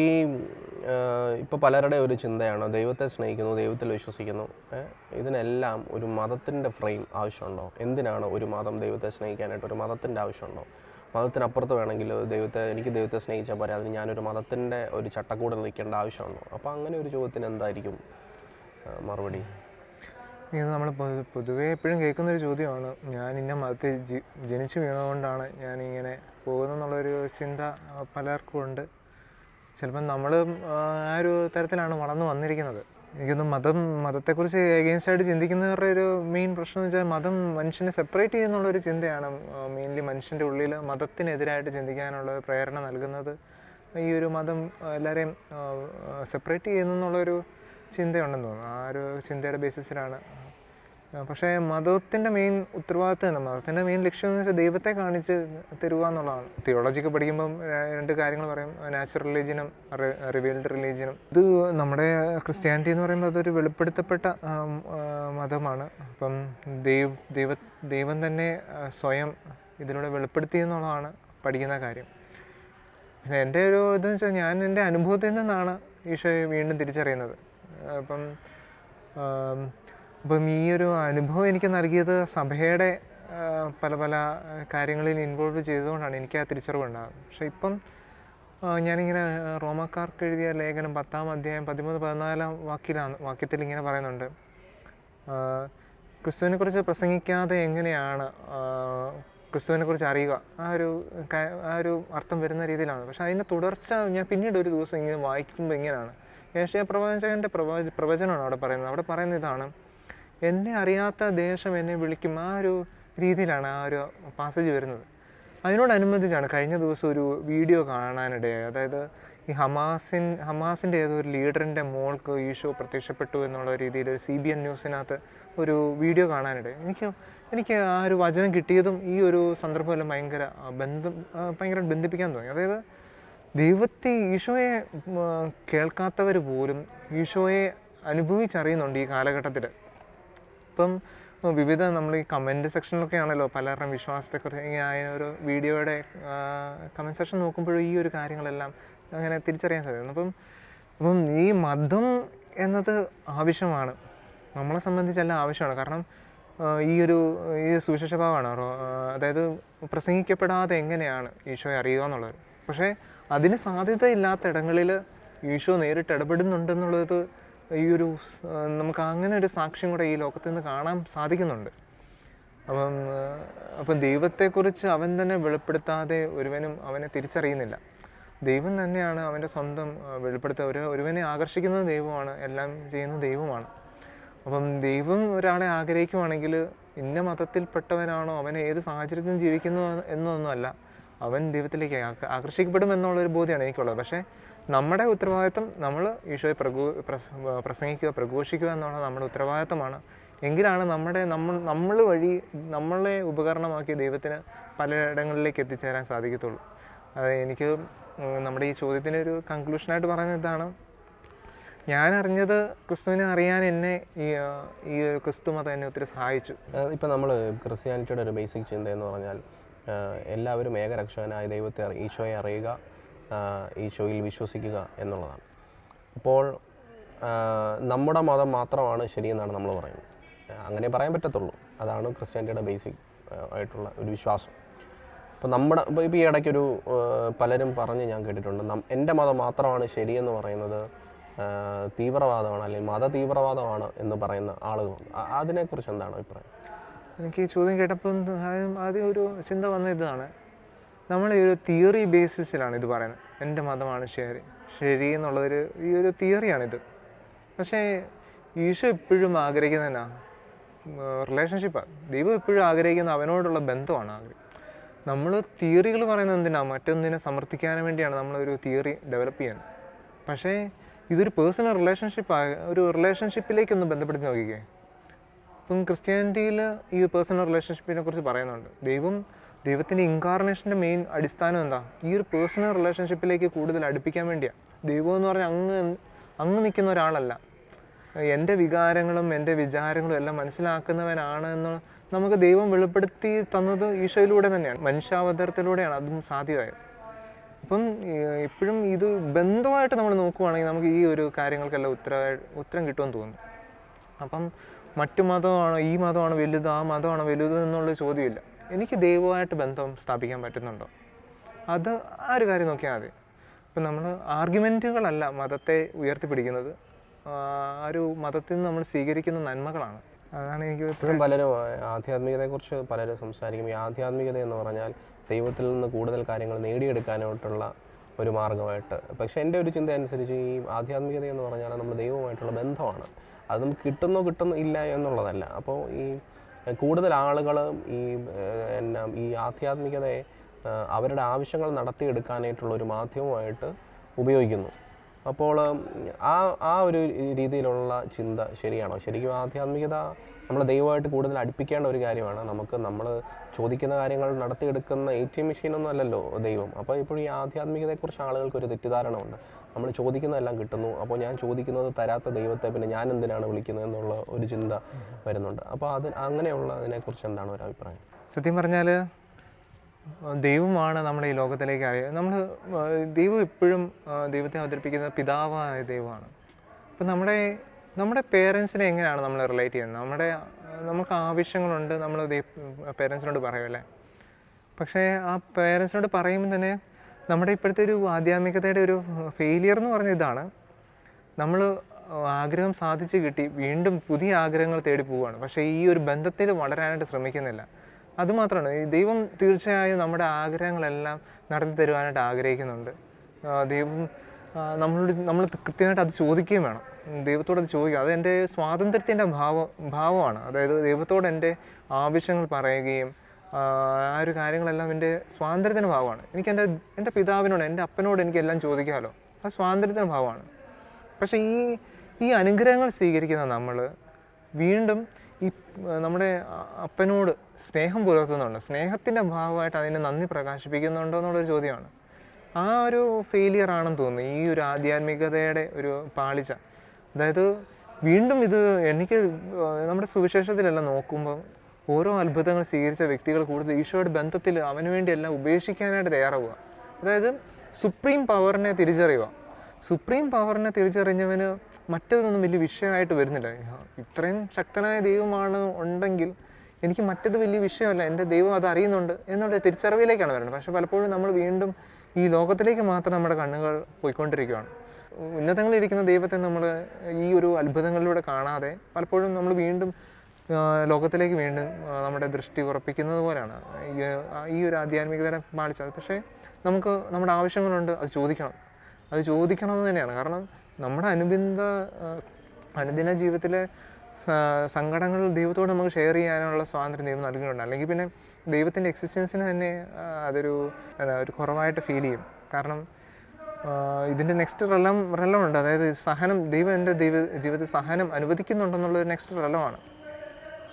ഇപ്പോൾ പലരുടെ ഒരു ചിന്തയാണ്, ദൈവത്തെ സ്നേഹിക്കുന്നു, ദൈവത്തിൽ വിശ്വസിക്കുന്നു, ഇതിനെല്ലാം ഒരു മതത്തിൻ്റെ ഫ്രെയിം ആവശ്യമുണ്ടോ? എന്തിനാണ് ഒരു മതം ദൈവത്തെ സ്നേഹിക്കാനായിട്ട് ഒരു മതത്തിൻ്റെ ആവശ്യമുണ്ടോ? മതത്തിനപ്പുറത്ത് വേണമെങ്കിൽ എനിക്ക് ദൈവത്തെ സ്നേഹിച്ചാൽ പോരെ, അതിന് ഞാനൊരു മതത്തിൻ്റെ ഒരു ചട്ടക്കൂടിൽ നിൽക്കേണ്ട ആവശ്യമുണ്ടോ? അപ്പോൾ അങ്ങനെ ഒരു ചോദ്യത്തിന് എന്തായിരിക്കും മറുപടി? ഇത് നമ്മൾ പൊതുവേ എപ്പോഴും കേൾക്കുന്നൊരു ചോദ്യമാണ്, ഞാൻ ഇന്ന മതത്തിൽ ജനിച്ചു വീണതുകൊണ്ടാണ് ഞാനിങ്ങനെ പോകുന്നതെന്നുള്ളൊരു ചിന്ത പലർക്കും ഉണ്ട്. ചിലപ്പം നമ്മൾ ആ ഒരു തരത്തിലാണ് വളർന്നു വന്നിരിക്കുന്നത്. എനിക്കൊന്നും മതത്തെക്കുറിച്ച് എഗെയിൻസ്റ്റ് ആയിട്ട് ചിന്തിക്കുന്നവരുടെ ഒരു മെയിൻ പ്രശ്നം എന്ന് വെച്ചാൽ മതം മനുഷ്യനെ സെപ്പറേറ്റ് ചെയ്യുന്നുള്ളൊരു ചിന്തയാണ്. മെയിൻലി മനുഷ്യൻ്റെ ഉള്ളിൽ മതത്തിനെതിരായിട്ട് ചിന്തിക്കാനുള്ള ഒരു പ്രേരണ നൽകുന്നത് ഈ ഒരു മതം എല്ലാവരെയും സെപ്പറേറ്റ് ചെയ്യുന്നു എന്നുള്ളൊരു ചിന്തയുണ്ടെന്ന് തോന്നുന്നു. ആ ഒരു ചിന്തയുടെ ബേസിസിലാണ്. പക്ഷേ മതത്തിൻ്റെ മെയിൻ ഉത്തരവാദിത്വം തന്നെ, മതത്തിൻ്റെ മെയിൻ ലക്ഷ്യം എന്ന് വെച്ചാൽ ദൈവത്തെ കാണിച്ച് തരുക എന്നുള്ളതാണ്. തിയോളജിക്ക് പഠിക്കുമ്പം 2 കാര്യങ്ങൾ പറയും, നാച്ചുറൽ റിലീജിയനും റിവീൽഡ് റിലീജിയനും. ഇത് നമ്മുടെ ക്രിസ്ത്യാനിറ്റി എന്ന് പറയുമ്പോൾ അതൊരു വെളിപ്പെടുത്തപ്പെട്ട മതമാണ്. അപ്പം ദൈവം തന്നെ സ്വയം ഇതിലൂടെ വെളിപ്പെടുത്തി എന്നുള്ളതാണ് പഠിക്കുന്ന കാര്യം. പിന്നെ എൻ്റെ ഒരു ഇതെന്ന് വെച്ചാൽ ഞാൻ എൻ്റെ അനുഭവത്തിൽ നിന്നാണ് ഈശോയെ വീണ്ടും തിരിച്ചറിയുന്നത്. അപ്പം ഈ ഒരു അനുഭവം എനിക്ക് നൽകിയത് സഭയുടെ പല കാര്യങ്ങളിൽ ഇൻവോൾവ് ചെയ്തുകൊണ്ടാണ് എനിക്ക് ആ തിരിച്ചറിവുണ്ടാകുന്നത്. പക്ഷേ ഇപ്പം ഞാനിങ്ങനെ റോമാക്കാർക്ക് എഴുതിയ ലേഖനം 10-ാം അധ്യായം 13-14 വാക്യത്തിൽ ഇങ്ങനെ പറയുന്നുണ്ട്, ക്രിസ്തുവിനെക്കുറിച്ച് പ്രസംഗിക്കാതെ എങ്ങനെയാണ് ക്രിസ്തുവിനെക്കുറിച്ച് അറിയുക. ആ ഒരു അർത്ഥം വരുന്ന രീതിയിലാണ്. പക്ഷേ അതിൻ്റെ തുടർച്ച ഞാൻ പിന്നീട് ഒരു ദിവസം ഇങ്ങനെ വായിക്കുമ്പോൾ ഇങ്ങനെയാണ്, യേശയ്യാ പ്രവാചകൻ്റെ പ്രവചനമാണ് അവിടെ പറയുന്നത്. അവിടെ പറയുന്ന ഇതാണ്, എന്നെ അറിയാത്ത ദേശം എന്നെ വിളിക്കും. ആ ഒരു രീതിയിലാണ് ആ ഒരു പാസേജ് വരുന്നത്. അതിനോടനുബന്ധിച്ചാണ് കഴിഞ്ഞ ദിവസം ഒരു വീഡിയോ കാണാനിടയായി. അതായത് ഈ ഹമാസിൻ്റെ ഏതോ ഒരു ലീഡറിൻ്റെ മോൾക്ക് ഈശോ പ്രത്യക്ഷപ്പെട്ടു എന്നുള്ള രീതിയിൽ ഒരു CBN ന്യൂസിനകത്ത് ഒരു വീഡിയോ കാണാനിടയായി. എനിക്ക് ആ ഒരു വചനം കിട്ടിയതും ഈ ഒരു സന്ദർഭമെല്ലാം ഭയങ്കര ബന്ധിപ്പിക്കാൻ തോന്നി. അതായത് ഈശോയെ കേൾക്കാത്തവർ പോലും ഈശോയെ അനുഭവിച്ചറിയുന്നുണ്ട് ഈ കാലഘട്ടത്തിൽ. ഇപ്പം നമ്മൾ ഈ കമൻറ്റ് സെക്ഷനിലൊക്കെ ആണല്ലോ പലരുടെയും വിശ്വാസത്തെക്കുറിച്ച് ഒരു വീഡിയോയുടെ കമൻറ്റ് സെക്ഷൻ നോക്കുമ്പോഴും ഈ ഒരു കാര്യങ്ങളെല്ലാം അങ്ങനെ തിരിച്ചറിയാൻ സാധിക്കും. അപ്പം ഈ മതം എന്നത് ആവശ്യമാണ്, നമ്മളെ സംബന്ധിച്ചെല്ലാം ആവശ്യമാണ്. കാരണം ഈ സുവിശേഷഭാവമാണ്, അതായത് പ്രസംഗിക്കപ്പെടാതെ എങ്ങനെയാണ് ഈശോയെ അറിയുക എന്നുള്ളത്. പക്ഷേ അതിന് സാധ്യതയില്ലാത്ത ഇടങ്ങളിൽ ഈശോ നേരിട്ട് ഇടപെടുന്നുണ്ടെന്നുള്ളത് നമുക്ക് അങ്ങനെ ഒരു സാക്ഷ്യം കൂടെ ഈ ലോകത്ത് നിന്ന് കാണാൻ സാധിക്കുന്നുണ്ട്. അപ്പം ദൈവത്തെക്കുറിച്ച് അവൻ തന്നെ വെളിപ്പെടുത്താതെ ഒരുവനും അവനെ തിരിച്ചറിയുന്നില്ല. ദൈവം തന്നെയാണ് അവൻ്റെ സ്വന്തം വെളിപ്പെടുത്തുക. ഒരുവനെ ആകർഷിക്കുന്നത് ദൈവമാണ്, എല്ലാം ചെയ്യുന്നത് ദൈവമാണ്. അപ്പം ദൈവം ഒരാളെ ആഗ്രഹിക്കുവാണെങ്കിൽ ഇന്ന മതത്തിൽപ്പെട്ടവനാണോ, അവനെ ഏത് സാഹചര്യത്തിലും ജീവിക്കുന്നു എന്നൊന്നുമല്ല, അവൻ ദൈവത്തിലേക്ക് ആകർഷിക്കപ്പെടും എന്നുള്ളൊരു ബോധ്യമാണ് എനിക്കുള്ളത്. പക്ഷേ നമ്മുടെ ഉത്തരവാദിത്വം നമ്മൾ ഈശോയെ പ്രസംഗിക്കുക, പ്രഘോഷിക്കുക എന്നുള്ളത് നമ്മുടെ ഉത്തരവാദിത്വമാണ്. എങ്കിലാണ് നമ്മൾ വഴി നമ്മളെ ഉപകരണമാക്കി ദൈവത്തിന് പലയിടങ്ങളിലേക്ക് എത്തിച്ചേരാൻ സാധിക്കത്തുള്ളൂ. അത് എനിക്ക് നമ്മുടെ ഈ ചോദ്യത്തിൻ്റെ ഒരു കൺക്ലൂഷനായിട്ട് പറയുന്നത് ഇതാണ്, ഞാൻ അറിഞ്ഞത് ക്രിസ്തുവിനെ അറിയാൻ എന്നെ ഈ ക്രിസ്തു മതം എന്നെ ഒത്തിരി സഹായിച്ചു. ഇപ്പം നമ്മൾ ക്രിസ്ത്യാനിറ്റിയുടെ ഒരു ബേസിക് ചിന്ത എന്ന് പറഞ്ഞാൽ എല്ലാവരും ഏകരക്ഷകനായ ദൈവത്തെ ഈശോയെ അറിയുക, ഈശോയിൽ വിശ്വസിക്കുക എന്നുള്ളതാണ്. അപ്പോൾ നമ്മുടെ മതം മാത്രമാണ് ശരിയെന്നാണ് നമ്മൾ പറയുന്നത്. അങ്ങനെ പറയാൻ പറ്റത്തുള്ളൂ. അതാണ് ക്രിസ്ത്യാനിറ്റിയുടെ ബേസിക് ആയിട്ടുള്ള ഒരു വിശ്വാസം. അപ്പോൾ ഇപ്പോൾ ഈ ഇടയ്ക്കൊരു പലരും പറഞ്ഞ് ഞാൻ കേട്ടിട്ടുണ്ട്, എൻ്റെ മതം മാത്രമാണ് ശരിയെന്ന് പറയുന്നത് തീവ്രവാദമാണ്, അല്ലെങ്കിൽ മത തീവ്രവാദമാണ് എന്ന് പറയുന്ന ആളുകളുണ്ട്. അതിനെക്കുറിച്ച് എന്താണ് അഭിപ്രായം? എനിക്ക് ഈ ചോദ്യം കേട്ടപ്പം ആദ്യം ഒരു ചിന്ത വന്ന ഇതാണ്, നമ്മൾ ഈ ഒരു തിയറി ബേസിസിലാണ് ഇത് പറയുന്നത്. എൻ്റെ മതമാണ് ശരി എന്നുള്ളൊരു ഈ ഒരു തിയറിയാണിത്. പക്ഷേ ഈശോ എപ്പോഴും ആഗ്രഹിക്കുന്നതന്നെ റിലേഷൻഷിപ്പാണ്. ദൈവം എപ്പോഴും ആഗ്രഹിക്കുന്ന അവനോടുള്ള ബന്ധമാണ് ആഗ്രഹം. നമ്മൾ തിയറികൾ പറയുന്നത് എന്തിനാണ്, മറ്റൊന്നിനെ സമർത്ഥിക്കാൻ വേണ്ടിയാണ് നമ്മളൊരു തിയറി ഡെവലപ്പ് ചെയ്യുന്നത്. പക്ഷേ ഇതൊരു പേഴ്സണൽ ഒരു റിലേഷൻഷിപ്പിലേക്കൊന്ന് ബന്ധപ്പെടുത്തി നോക്കിക്കേ. ഇപ്പം ക്രിസ്ത്യാനിറ്റിയിൽ ഈ പേഴ്സണൽ റിലേഷൻഷിപ്പിനെ കുറിച്ച് പറയുന്നുണ്ട്. ദൈവത്തിൻ്റെ ഇൻകാർണേഷൻ്റെ മെയിൻ അടിസ്ഥാനം എന്താ, ഈ ഒരു പേഴ്സണൽ റിലേഷൻഷിപ്പിലേക്ക് കൂടുതൽ അടുപ്പിക്കാൻ വേണ്ടിയാണ്. ദൈവം എന്ന് പറഞ്ഞാൽ അങ്ങ് നിൽക്കുന്ന ഒരാളല്ല, എൻ്റെ വികാരങ്ങളും എൻ്റെ വിചാരങ്ങളും എല്ലാം മനസ്സിലാക്കുന്നവനാണ് എന്ന് നമുക്ക് ദൈവം വെളിപ്പെടുത്തി തന്നത് ഈശോയിലൂടെ തന്നെയാണ്, മനുഷ്യാവതാരത്തിലൂടെയാണ് അതും സാധ്യമായത്. അപ്പം എപ്പോഴും ഇത് ബന്ധമായിട്ട് നമ്മൾ നോക്കുവാണെങ്കിൽ നമുക്ക് ഈ ഒരു കാര്യങ്ങൾക്കെല്ലാം ഉത്തരം കിട്ടുമെന്ന് തോന്നുന്നു. അപ്പം മറ്റു മതമാണോ, ഈ മതമാണോ വലുത്, ആ മതമാണോ വലുത് എന്നുള്ള ചോദ്യമില്ല. എനിക്ക് ദൈവമായിട്ട് ബന്ധം സ്ഥാപിക്കാൻ പറ്റുന്നുണ്ടോ, അത് ആ ഒരു കാര്യം നോക്കിയാൽ മതി. ഇപ്പം നമ്മൾ ആർഗ്യുമെൻറ്റുകളല്ല മതത്തെ ഉയർത്തിപ്പിടിക്കുന്നത്, ആ ഒരു മതത്തിൽ നിന്ന് നമ്മൾ സ്വീകരിക്കുന്ന നന്മകളാണ്. അതാണ് എനിക്ക് ഇപ്പോഴും പലരും ആധ്യാത്മികതയെക്കുറിച്ച് പലരും സംസാരിക്കും. ഈ ആധ്യാത്മികത എന്ന് പറഞ്ഞാൽ ദൈവത്തിൽ നിന്ന് കൂടുതൽ കാര്യങ്ങൾ നേടിയെടുക്കാനായിട്ടുള്ള ഒരു മാർഗ്ഗമായിട്ട്. പക്ഷേ എൻ്റെ ഒരു ചിന്ത അനുസരിച്ച് ഈ ആധ്യാത്മികത എന്ന് പറഞ്ഞാൽ നമ്മൾ ദൈവവുമായിട്ടുള്ള ബന്ധമാണ്. അത് നമുക്ക് കിട്ടുന്നു ഇല്ല എന്നുള്ളതല്ല. അപ്പോൾ ഈ കൂടുതൽ ആളുകൾ ഈ ആധ്യാത്മികതയെ അവരുടെ ആവശ്യങ്ങൾ നടത്തിയെടുക്കാനായിട്ടുള്ളൊരു മാധ്യമമായിട്ട് ഉപയോഗിക്കുന്നു. അപ്പോൾ ആ ഒരു രീതിയിലുള്ള ചിന്ത ശരിയാണോ? ശരിക്കും ആധ്യാത്മികത നമ്മൾ ദൈവമായിട്ട് കൂടുതൽ അടുപ്പിക്കേണ്ട ഒരു കാര്യമാണ്. നമ്മൾ ചോദിക്കുന്ന കാര്യങ്ങൾ നടത്തിയെടുക്കുന്ന ATM മെഷീനൊന്നും അല്ലല്ലോ ദൈവം. അപ്പോൾ ഇപ്പോൾ ഈ ആധ്യാത്മികതയെക്കുറിച്ച് ആളുകൾക്കൊരു തെറ്റിദ്ധാരണ ഉണ്ട്. നമ്മൾ ചോദിക്കുന്നതെല്ലാം കിട്ടുന്നു, അപ്പോൾ ഞാൻ ചോദിക്കുന്നത് തരാത്ത ദൈവത്തെ പിന്നെ ഞാൻ എന്തിനാണ് വിളിക്കുന്നത് എന്നുള്ള ഒരു ചിന്ത വരുന്നുണ്ട്. അപ്പോൾ അങ്ങനെയുള്ള അതിനെക്കുറിച്ച് എന്താണ് ഒരു അഭിപ്രായം? സത്യം പറഞ്ഞാൽ ദൈവമാണ് നമ്മുടെ ഈ ലോകത്തിലേക്ക് നമ്മൾ ദൈവം എപ്പോഴും ദൈവത്തെ അവതരിപ്പിക്കുന്ന പിതാവായ ദൈവമാണ്. അപ്പം നമ്മുടെ പേരൻസിനെ എങ്ങനെയാണ് നമ്മൾ റിലേറ്റ് ചെയ്യുന്നത്? നമുക്ക് ആവശ്യങ്ങളുണ്ട്, നമ്മൾ പേരൻസിനോട് പറയുമല്ലേ. പക്ഷേ ആ പേരൻസിനോട് പറയുമ്പോൾ തന്നെ നമ്മുടെ ഇപ്പോഴത്തെ ഒരു ആധ്യാത്മികതയുടെ ഒരു ഫെയിലിയർ എന്ന് പറഞ്ഞ ഇതാണ്, നമ്മൾ ആഗ്രഹം സാധിച്ച് കിട്ടി വീണ്ടും പുതിയ ആഗ്രഹങ്ങൾ തേടി പോവുകയാണ്. പക്ഷേ ഈ ഒരു ബന്ധത്തിൽ വളരാനായിട്ട് ശ്രമിക്കുന്നില്ല. അതുമാത്രമാണ്, ഈ ദൈവം തീർച്ചയായും നമ്മുടെ ആഗ്രഹങ്ങളെല്ലാം നടത്തി തരുവാനായിട്ട് ആഗ്രഹിക്കുന്നുണ്ട്. ദൈവം നമ്മൾ കൃത്യമായിട്ട് അത് ചോദിക്കുകയും വേണം. ദൈവത്തോട് അത് ചോദിക്കുക. അത് എൻ്റെ സ്വാതന്ത്ര്യത്തിൻ്റെ ഭാവമാണ്. അതായത് ദൈവത്തോട് എൻ്റെ ആവശ്യങ്ങൾ പറയുകയും ആ ഒരു കാര്യങ്ങളെല്ലാം എൻ്റെ സ്വാതന്ത്ര്യത്തിൻ്റെ ഭാവമാണ്. എനിക്ക് എൻ്റെ പിതാവിനോട്, എൻ്റെ അപ്പനോട് എനിക്കെല്ലാം ചോദിക്കാമല്ലോ. അത് സ്വാതന്ത്ര്യത്തിൻ്റെ ഭാവമാണ്. പക്ഷേ ഈ അനുഗ്രഹങ്ങൾ സ്വീകരിക്കുന്ന നമ്മൾ വീണ്ടും ഈ നമ്മുടെ അപ്പനോട് സ്നേഹം പുലർത്തുന്നുണ്ട്, സ്നേഹത്തിൻ്റെ ഭാവമായിട്ട് അതിനെ നന്ദി പ്രകാശിപ്പിക്കുന്നുണ്ടോ എന്നുള്ളൊരു ചോദ്യമാണ്. ആ ഒരു ഫെയിലിയർ ആണെന്ന് തോന്നുന്നു ഈ ഒരു ആധ്യാത്മികതയുടെ ഒരു പാളിച്ച. അതായത് വീണ്ടും എനിക്ക് നമ്മുടെ സുവിശേഷത്തിലെല്ലാം നോക്കുമ്പോൾ ഓരോ അത്ഭുതങ്ങൾ സ്വീകരിച്ച വ്യക്തികൾ കൂടുതൽ ഈശോയുടെ ബന്ധത്തിൽ അവന് വേണ്ടി എല്ലാം ഉപേക്ഷിക്കാനായിട്ട് തയ്യാറാവുക. അതായത് സുപ്രീം പവറിനെ തിരിച്ചറിയുക. സുപ്രീം പവറിനെ തിരിച്ചറിഞ്ഞവന് മറ്റതൊന്നും വലിയ വിഷയമായിട്ട് വരുന്നില്ല. ഇത്രയും ശക്തനായ ദൈവമാണ് ഉണ്ടെങ്കിൽ എനിക്ക് മറ്റത് വലിയ വിഷയമല്ല, എൻ്റെ ദൈവം അത് അറിയുന്നുണ്ട് എന്നുള്ള തിരിച്ചറിവിലേക്കാണ് വരുന്നത്. പക്ഷെ പലപ്പോഴും നമ്മൾ വീണ്ടും ഈ ലോകത്തിലേക്ക് മാത്രം നമ്മുടെ കണ്ണുകൾ പോയിക്കൊണ്ടിരിക്കുകയാണ്. ഉന്നതങ്ങളിലിരിക്കുന്ന ദൈവത്തെ നമ്മൾ ഈ ഒരു അത്ഭുതങ്ങളിലൂടെ കാണാതെ പലപ്പോഴും നമ്മൾ വീണ്ടും ലോകത്തിലേക്ക് വീണ്ടും നമ്മുടെ ദൃഷ്ടി ഉറപ്പിക്കുന്നത് പോലെയാണ് ഈ ഒരു ആധ്യാത്മികതയുടെ പാളിച്ചത്. പക്ഷേ നമുക്ക് നമ്മുടെ ആവശ്യങ്ങളുണ്ട്, അത് ചോദിക്കണമെന്ന് തന്നെയാണ്. കാരണം നമ്മുടെ അനുദിന ജീവിതത്തിലെ സങ്കടങ്ങൾ ദൈവത്തോട് നമുക്ക് ഷെയർ ചെയ്യാനുള്ള സ്വാതന്ത്ര്യം ദൈവം നൽകുന്നുണ്ട്. അല്ലെങ്കിൽ പിന്നെ ദൈവത്തിൻ്റെ എക്സിസ്റ്റൻസിന് തന്നെ അതൊരു കുറവായിട്ട് ഫീൽ ചെയ്യും. കാരണം ഇതിൻ്റെ നെക്സ്റ്റ് റെലമുണ്ട്. അതായത് സഹനം, ദൈവം എൻ്റെ ജീവിതത്തിൽ സഹനം അനുവദിക്കുന്നുണ്ടെന്നുള്ളൊരു നെക്സ്റ്റ് റെലമാണ്.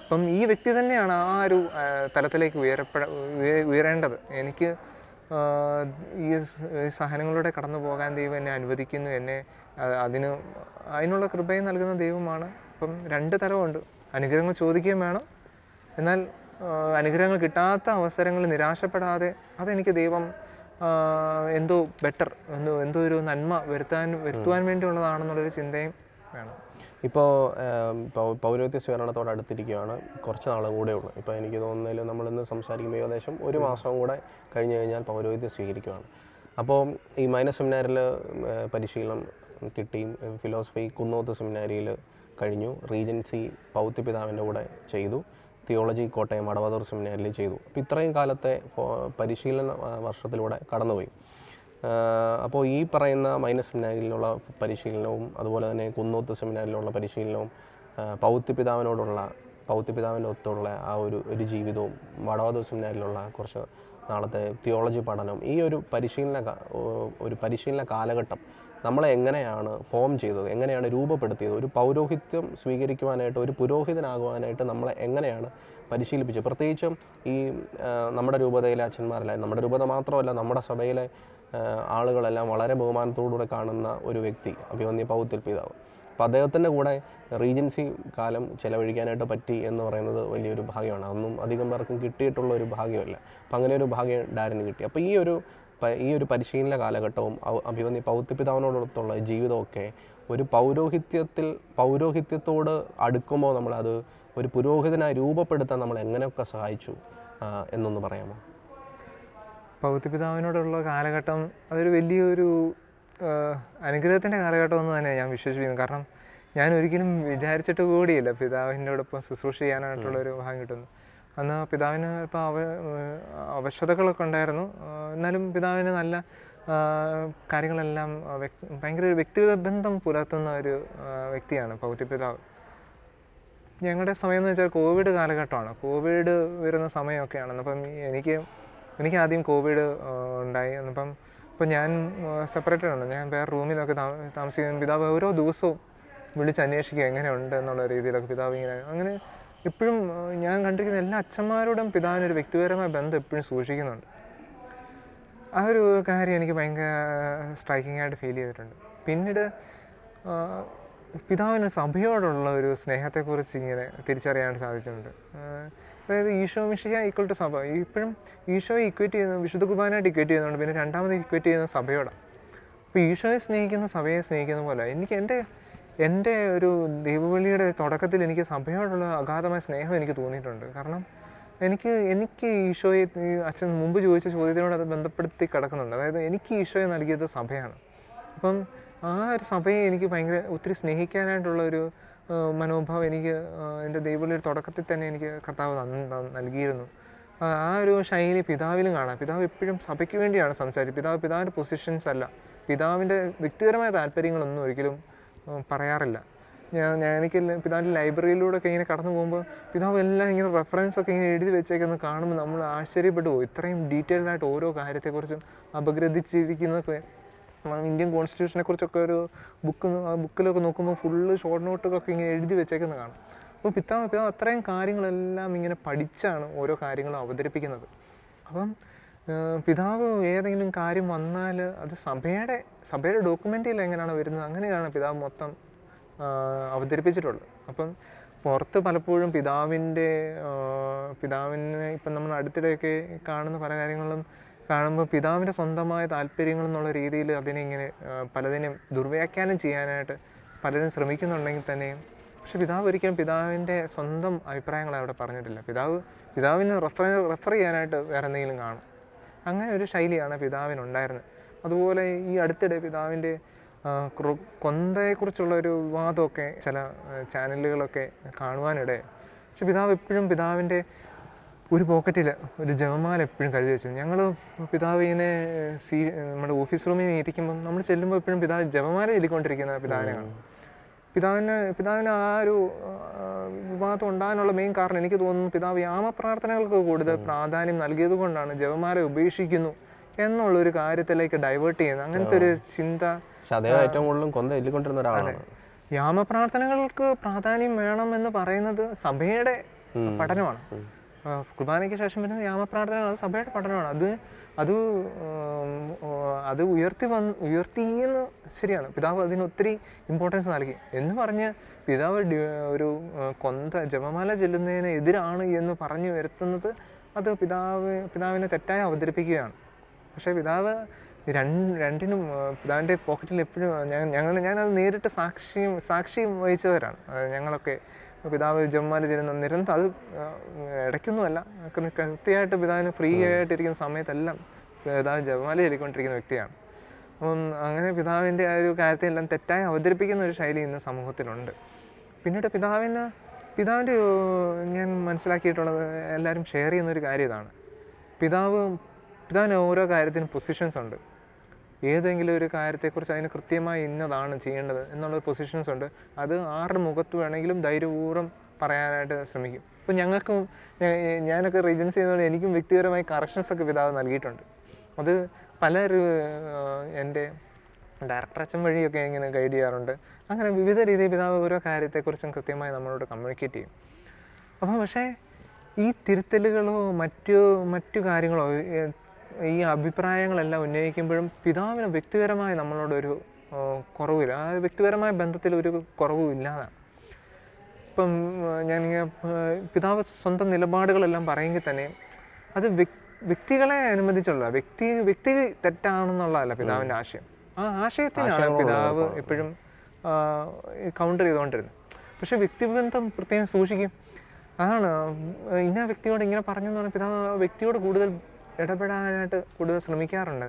അപ്പം ഈ വ്യക്തി തന്നെയാണ് ആ ഒരു തലത്തിലേക്ക് ഉയരേണ്ടത്. എനിക്ക് ഈ സഹനങ്ങളിലൂടെ കടന്നു പോകാൻ ദൈവം എന്നെ അനുവദിക്കുന്നു, എന്നെ അതിനുള്ള കൃപയും നൽകുന്ന ദൈവമാണ്. അപ്പം രണ്ട് തലമുണ്ട്. അനുഗ്രഹങ്ങൾ ചോദിക്കുകയും വേണം, എന്നാൽ അനുഗ്രഹങ്ങൾ കിട്ടാത്ത അവസരങ്ങൾ നിരാശപ്പെടാതെ അതെനിക്ക് ദൈവം എന്തോ ബെറ്റർ, എന്തോ ഒരു നന്മ വരുത്തുവാൻ വേണ്ടിയുള്ളതാണെന്നുള്ളൊരു ചിന്തയും വേണം. ഇപ്പോൾ പൗരോഹിത്യ സ്വീകരണത്തോട് അടുത്തിരിക്കുകയാണ്, കുറച്ച് നാളും കൂടെ ഉള്ളു. ഇപ്പോൾ എനിക്ക് തോന്നുന്നതിൽ നമ്മളിന്ന് സംസാരിക്കുമ്പോൾ ഏകദേശം 1 മാസം കൂടെ കഴിഞ്ഞ് കഴിഞ്ഞാൽ പൗരോഹിത്യം സ്വീകരിക്കുകയാണ്. അപ്പോൾ ഈ മൈനസ് സെമിനാരിൽ പരിശീലനം കിട്ടിയും ഫിലോസഫി കുന്നോത്ത് സെമിനാരിയിൽ കഴിഞ്ഞു, റീജൻസി പൗത്യപിതാവിൻ്റെ കൂടെ ചെയ്തു, തിയോളജി കോട്ടയം മടവതൂർ സെമിനാരിൽ ചെയ്തു. അപ്പോൾ ഇത്രയും കാലത്തെ പരിശീലന വർഷത്തിലൂടെ കടന്നുപോയി. അപ്പോൾ ഈ പറയുന്ന മൈനസ് സെമിനാരിയിലുള്ള പരിശീലനവും അതുപോലെ തന്നെ കുന്നോത്ത് സെമിനാരിലുള്ള പരിശീലനവും പൗത്യപിതാവിനൊത്തുള്ള ആ ഒരു ജീവിതവും വടവതൂർ സെമിനാരിലുള്ള കുറച്ച് നാളത്തെ തിയോളജി പഠനം, ഈ ഒരു പരിശീലന കാലഘട്ടം നമ്മളെ എങ്ങനെയാണ് ഫോം ചെയ്തത്, എങ്ങനെയാണ് രൂപപ്പെടുത്തിയത്, ഒരു പൗരോഹിത്യം സ്വീകരിക്കുവാനായിട്ട്, ഒരു പുരോഹിതനാകുവാനായിട്ട് നമ്മളെ എങ്ങനെയാണ് പരിശീലിപ്പിച്ചത്? പ്രത്യേകിച്ചും ഈ നമ്മുടെ രൂപതയിലെ അച്ഛന്മാരല്ല, നമ്മുടെ രൂപത മാത്രമല്ല, നമ്മുടെ സഭയിലെ ആളുകളെല്ലാം വളരെ ബഹുമാനത്തോടുകൂടെ കാണുന്ന ഒരു വ്യക്തി അഭിമന്യ പൗത്യപിതാവ്. അപ്പോൾ അദ്ദേഹത്തിൻ്റെ കൂടെ റീജൻസി കാലം ചിലവഴിക്കാനായിട്ട് പറ്റി എന്ന് പറയുന്നത് വലിയൊരു ഭാഗ്യമാണ്. അതൊന്നും അധികം പേർക്കും കിട്ടിയിട്ടുള്ള ഒരു ഭാഗ്യമല്ല. അപ്പം അങ്ങനെ ഒരു ഭാഗ്യം ഡാരിന് കിട്ടി. അപ്പോൾ ഈ ഒരു പരിശീലന കാലഘട്ടവും അഭിമന്യ പൗത്യപിതാവിനോടൊത്തുള്ള ജീവിതമൊക്കെ ഒരു പൗരോഹിത്യത്തോട് അടുക്കുമ്പോൾ നമ്മളത് ഒരു പുരോഹിതനായി രൂപപ്പെടുത്താൻ നമ്മൾ എങ്ങനെയൊക്കെ സഹായിച്ചു എന്നൊന്ന് പറയാമോ? പൗത്യപിതാവിനോടുള്ള കാലഘട്ടം അതൊരു വലിയൊരു അനുഗ്രഹത്തിൻ്റെ കാലഘട്ടമെന്ന് തന്നെ ഞാൻ വിശ്വസിക്കുന്നു. കാരണം ഞാൻ ഒരിക്കലും വിചാരിച്ചിട്ട് കൂടിയില്ല പിതാവിനോടൊപ്പം ശുശ്രൂഷ ചെയ്യാനായിട്ടുള്ളൊരു ഭാഗ്യം കിട്ടുന്നു. അന്ന് പിതാവിന് ഇപ്പോൾ അവശതകളൊക്കെ ഉണ്ടായിരുന്നു, എന്നാലും പിതാവിന് നല്ല കാര്യങ്ങളെല്ലാം ഭയങ്കര ഒരു വ്യക്തിബന്ധം പുലർത്തുന്ന ഒരു വ്യക്തിയാണ് പൗത്യപിതാവ്. ഞങ്ങളുടെ സമയം എന്ന് വെച്ചാൽ കോവിഡ് കാലഘട്ടമാണ്. കോവിഡ് വരുന്ന സമയമൊക്കെയാണ്. അപ്പം എനിക്ക് ആദ്യം കോവിഡ് ഉണ്ടായി. അപ്പം ഞാൻ സെപ്പറേറ്റഡ് ആണ്. ഞാൻ വേറെ റൂമിലൊക്കെ താമസിക്കുന്ന പിതാവ് ഓരോ ദിവസവും വിളിച്ചന്വേഷിക്കുക എങ്ങനെയുണ്ട് എന്നുള്ള രീതിയിലൊക്കെ പിതാവ് ഇങ്ങനെ അങ്ങനെ എപ്പോഴും ഞാൻ കണ്ടിരിക്കുന്ന എല്ലാ അച്ഛന്മാരോടും പിതാവിനൊരു വ്യക്തിപരമായ ബന്ധം എപ്പോഴും സൂക്ഷിക്കുന്നുണ്ട്. ആ ഒരു കാര്യം എനിക്ക് ഭയങ്കര സ്ട്രൈക്കിംഗ് ആയിട്ട് ഫീൽ ചെയ്തിട്ടുണ്ട്. പിന്നീട് പിതാവിന് സഭയോടുള്ള ഒരു സ്നേഹത്തെക്കുറിച്ച് ഇങ്ങനെ തിരിച്ചറിയാൻ സാധിച്ചിട്ടുണ്ട്. അതായത് ഈശോ മിശിഹ ഈക്വൽ ടു സഭ. ഇപ്പോഴും ഈശോയെ ഇക്വേറ്റ് ചെയ്യുന്നത് വിശുദ്ധ കുർബാനയായിട്ട് ഇക്വേറ്റ് ചെയ്യുന്നുണ്ട്. പിന്നെ രണ്ടാമത് ഇക്വേറ്റ് ചെയ്യുന്നത് സഭയോടാണ്. അപ്പോൾ ഈശോയെ സ്നേഹിക്കുന്ന സഭയെ സ്നേഹിക്കുന്ന പോലെ എനിക്ക് എൻ്റെ ഒരു ദൈവവിളിയുടെ തുടക്കത്തിൽ എനിക്ക് സഭയോടുള്ള അഗാധമായ സ്നേഹം എനിക്ക് തോന്നിയിട്ടുണ്ട്. കാരണം എനിക്ക് ഈശോയെ അച്ഛൻ മുമ്പ് ചോദിച്ച ചോദ്യത്തിനോട് അത് ബന്ധപ്പെടുത്തി കിടക്കുന്നുണ്ട്. അതായത് എനിക്ക് ഈശോയെ നൽകിയത് സഭയാണ്. അപ്പം ആ ഒരു സഭയെ എനിക്ക് ഒത്തിരി സ്നേഹിക്കാനായിട്ടുള്ള ഒരു മനോഭാവം എനിക്ക് എൻ്റെ ദൈവവിളിയുടെ തുടക്കത്തിൽ തന്നെ എനിക്ക് കർത്താവ് നൽകിയിരുന്നു. ആ ഒരു ശൈലി പിതാവിലും കാണാം. പിതാവ് എപ്പോഴും സഭയ്ക്ക് വേണ്ടിയാണ് സംസാരിച്ചത്. പിതാവിൻ്റെ പൊസിഷൻസ് അല്ല, പിതാവിൻ്റെ വ്യക്തിപരമായ താല്പര്യങ്ങളൊന്നും ഒരിക്കലും പറയാറില്ല. എനിക്ക് പിതാവിൻ്റെ ലൈബ്രറിയിലൂടെ ഒക്കെ ഇങ്ങനെ കടന്നു പോകുമ്പോൾ പിതാവ് എല്ലാം ഇങ്ങനെ റെഫറൻസൊക്കെ ഇങ്ങനെ എഴുതി വെച്ചേക്കൊന്ന് കാണുമ്പോൾ നമ്മൾ ആശ്ചര്യപ്പെട്ടു പോകും. ഇത്രയും ഡീറ്റെയിൽഡായിട്ട് ഓരോ കാര്യത്തെക്കുറിച്ചും അപഗ്രഥിച്ചിരിക്കുന്നതൊക്കെ ഇന്ത്യൻ കോൺസ്റ്റിറ്റ്യൂഷനെ കുറിച്ചൊക്കെ ഒരു ബുക്കിലൊക്കെ നോക്കുമ്പോൾ ഫുള്ള് ഷോർട്ട് നോട്ടുകളൊക്കെ ഇങ്ങനെ എഴുതി വെച്ചേക്കുന്നത് കാണും. അപ്പോൾ പിതാവ് അത്രയും കാര്യങ്ങളെല്ലാം ഇങ്ങനെ പഠിച്ചാണ് ഓരോ കാര്യങ്ങളും അവതരിപ്പിക്കുന്നത്. അപ്പം പിതാവ് ഏതെങ്കിലും കാര്യം വന്നാൽ അത് സഭയുടെ ഡോക്യുമെൻ്റിൽ എങ്ങനെയാണ് വരുന്നത് അങ്ങനെയാണ് പിതാവ് മൊത്തം അവതരിപ്പിച്ചിട്ടുള്ളത്. അപ്പം പുറത്ത് പലപ്പോഴും പിതാവിനെ ഇപ്പം നമ്മൾ അടുത്തിടെയൊക്കെ കാണുന്ന പല കാര്യങ്ങളും കാണുമ്പോൾ പിതാവിൻ്റെ സ്വന്തമായ താല്പര്യങ്ങൾ എന്നുള്ള രീതിയിൽ അതിനെ ഇങ്ങനെ പലതിനും ദുർവ്യാഖ്യാനം ചെയ്യാനായിട്ട് പലരും ശ്രമിക്കുന്നുണ്ടെങ്കിൽ തന്നെയും പക്ഷെ പിതാവ് ഒരിക്കലും പിതാവിൻ്റെ സ്വന്തം അഭിപ്രായങ്ങൾ അവിടെ പറഞ്ഞിട്ടില്ല. പിതാവിന് റെഫർ ചെയ്യാനായിട്ട് വേറെ എന്തെങ്കിലും കാണും. അങ്ങനെ ഒരു ശൈലിയാണ് പിതാവിനുണ്ടായിരുന്നത്. അതുപോലെ ഈ അടുത്തിടെ പിതാവിൻ്റെ കൊന്തയെക്കുറിച്ചുള്ള ഒരു വിവാദമൊക്കെ ചില ചാനലുകളൊക്കെ കാണുവാനിടയായി. പക്ഷെ പിതാവ് എപ്പോഴും പിതാവിൻ്റെ ഒരു പോക്കറ്റിൽ ഒരു ജപമാല എപ്പോഴും കരുതി വെച്ചു. ഞങ്ങൾ പിതാവ് ഇങ്ങനെ നമ്മുടെ ഓഫീസ് റൂമിൽ ഇരിക്കുമ്പം നമ്മൾ ചെല്ലുമ്പോൾ എപ്പോഴും പിതാവ് ജപമാല ചൊല്ലിക്കൊണ്ടിരിക്കുന്ന പിതാവിനെ കാണും. പിതാവിന് ആ ഒരു വിവാദം ഉണ്ടാകാനുള്ള മെയിൻ കാരണം എനിക്ക് തോന്നുന്നു പിതാവ് യാമപ്രാർത്ഥനകൾക്ക് കൂടുതൽ പ്രാധാന്യം നൽകിയത് കൊണ്ടാണ് ജപമാല ഉപേക്ഷിക്കുന്നു എന്നുള്ളൊരു കാര്യത്തിലേക്ക് ഡൈവേർട്ട് ചെയ്യുന്നത്. അങ്ങനത്തെ ഒരു ചിന്ത ഏറ്റവും കൂടുതലും കൊന്ത എല്ലിക്കൊണ്ടിരുന്ന ഒരാളാണ്. യാമപ്രാർത്ഥനകൾക്ക് പ്രാധാന്യം വേണമെന്ന് പറയുന്നത് സഭയുടെ പഠനമാണ്. കുർബാനയ്ക്ക് ശേഷം വരുന്ന യാമപ്രാർത്ഥനകൾ അത് സഭയുടെ പഠനമാണ്. അത് ഉയർത്തിയെന്ന് ശരിയാണ്. പിതാവ് അതിന് ഒത്തിരി ഇമ്പോർട്ടൻസ് നൽകി എന്ന് പറഞ്ഞ് പിതാവ് ഒരു ജപമാല ചെല്ലുന്നതിന് എതിരാണ് എന്ന് പറഞ്ഞു വരുത്തുന്നത് അത് പിതാവിനെ തെറ്റായി അവതരിപ്പിക്കുകയാണ്. പക്ഷേ പിതാവ് രണ്ടിനും പിതാവിൻ്റെ പോക്കറ്റിൽ എപ്പോഴും ഞാനത് നേരിട്ട് സാക്ഷ്യം വഹിച്ചവരാണ് ഞങ്ങളൊക്കെ. പിതാവ് ജപമാല ചെല്ലുന്ന നിരന്തരം അത് ഇടയ്ക്കൊന്നുമല്ല, കൃത്യമായിട്ട് പിതാവിന് ഫ്രീ ആയിട്ടിരിക്കുന്ന സമയത്തെല്ലാം പിതാവ് ജപമാല ചൊല്ലിക്കൊണ്ടിരിക്കുന്ന വ്യക്തിയാണ്. അപ്പം അങ്ങനെ പിതാവിൻ്റെ ആ ഒരു കാര്യത്തെല്ലാം തെറ്റായി അവതരിപ്പിക്കുന്ന ഒരു ശൈലി ഇന്ന് സമൂഹത്തിലുണ്ട്. പിന്നീട് പിതാവിൻ്റെ ഞാൻ മനസ്സിലാക്കിയിട്ടുള്ളത് എല്ലാവരും ഷെയർ ചെയ്യുന്നൊരു കാര്യം ഇതാണ്. പിതാവിന് ഓരോ കാര്യത്തിനും പൊസിഷൻസ് ഉണ്ട്. ഏതെങ്കിലും ഒരു കാര്യത്തെക്കുറിച്ച് അതിന് കൃത്യമായി ഇന്നതാണ് ചെയ്യേണ്ടത് എന്നുള്ള പൊസിഷൻസ് ഉണ്ട്. അത് ആരുടെ മുഖത്ത് വേണമെങ്കിലും ധൈര്യപൂർവ്വം പറയാനായിട്ട് ശ്രമിക്കും. ഇപ്പം ഞാനൊക്കെ റീജൻസ് ചെയ്യുന്നതുകൊണ്ട് എനിക്കും വ്യക്തിപരമായി കറക്ഷൻസൊക്കെ പിതാവ് നൽകിയിട്ടുണ്ട്. അത് പലരും എൻ്റെ ഡയറക്ടർ അച്ഛൻ വഴിയൊക്കെ ഇങ്ങനെ ഗൈഡ് ചെയ്യാറുണ്ട്. അങ്ങനെ വിവിധ രീതിയിൽ പിതാവ് ഓരോ കാര്യത്തെക്കുറിച്ചും കൃത്യമായി നമ്മളോട് കമ്മ്യൂണിക്കേറ്റ് ചെയ്യും. അപ്പം പക്ഷേ ഈ തിരുത്തലുകളോ മറ്റു കാര്യങ്ങളോ ഈ അഭിപ്രായങ്ങളെല്ലാം ഉന്നയിക്കുമ്പോഴും പിതാവിന് വ്യക്തിപരമായി നമ്മളോടൊരു കുറവില്ല. ആ വ്യക്തിപരമായ ബന്ധത്തിൽ ഒരു കുറവും ഇല്ലാതാണ്. ഇപ്പം പിതാവ് സ്വന്തം നിലപാടുകളെല്ലാം പറയുമെങ്കിൽ തന്നെ അത് വ്യക്തികളെ അനുബന്ധിച്ചുള്ള വ്യക്തി തെറ്റാണെന്നുള്ളതല്ല പിതാവിൻ്റെ ആശയം. ആ ആശയത്തിനാണ് പിതാവ് എപ്പോഴും കൗണ്ടർ ചെയ്തുകൊണ്ടിരുന്നത്. പക്ഷെ വ്യക്തിബന്ധം പ്രത്യേകം സൂക്ഷിക്കും. അതാണ് ഇന്ന വ്യക്തിയോട് ഇങ്ങനെ പറഞ്ഞെന്ന് പറഞ്ഞാൽ പിതാവ് വ്യക്തിയോട് കൂടുതൽ ഇടപെടാനായിട്ട് കൂടുതൽ ശ്രമിക്കാറുണ്ട്.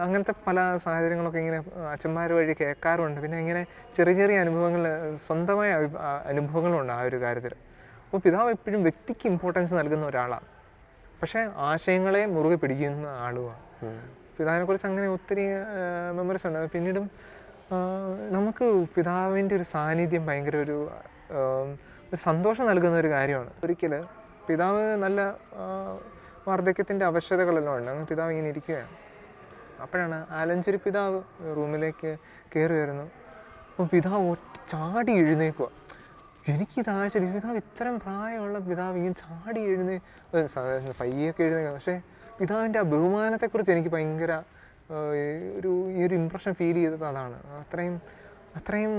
അങ്ങനത്തെ പല സാഹചര്യങ്ങളൊക്കെ ഇങ്ങനെ അച്ഛന്മാർ വഴി കേൾക്കാറുണ്ട്. പിന്നെ ഇങ്ങനെ ചെറിയ അനുഭവങ്ങൾ, സ്വന്തമായ അനുഭവങ്ങളുണ്ട് ആ ഒരു കാര്യത്തിൽ. അപ്പോൾ പിതാവ് എപ്പോഴും വ്യക്തിക്ക് ഇമ്പോർട്ടൻസ് നൽകുന്ന ഒരാളാണ്. പക്ഷേ ആശയങ്ങളെ മുറുകെ പിടിക്കുന്ന ആളുമാണ്. പിതാവിനെക്കുറിച്ച് അങ്ങനെ ഒത്തിരി മെമ്മറീസ് ഉണ്ട്. പിന്നീടും നമുക്ക് പിതാവിൻ്റെ ഒരു സാന്നിധ്യം ഭയങ്കര ഒരു സന്തോഷം നൽകുന്ന ഒരു കാര്യമാണ്. ഒരിക്കൽ പിതാവ് നല്ല വാർദ്ധക്യത്തിൻ്റെ അവശതകളെല്ലാം ഉണ്ട്. അങ്ങനെ പിതാവ് ഇങ്ങനെ ഇരിക്കുകയാണ്. അപ്പോഴാണ് ആലഞ്ചേരി പിതാവ് റൂമിലേക്ക് കയറി വരുന്നു. അപ്പോൾ പിതാവ് ചാടി എഴുന്നേക്കുക. എനിക്കിത് ആശ്ചര്യം, പിതാവ് ഇത്രയും പ്രായമുള്ള പിതാവ് ഇങ്ങനെ ചാടി പയ്യൊക്കെ എഴുന്നേക്കുക. പക്ഷേ പിതാവിൻ്റെ ആ ബഹുമാനത്തെക്കുറിച്ച് എനിക്ക് ഭയങ്കര ഈ ഒരു ഇമ്പ്രഷൻ ഫീൽ ചെയ്തത് അതാണ്. അത്രയും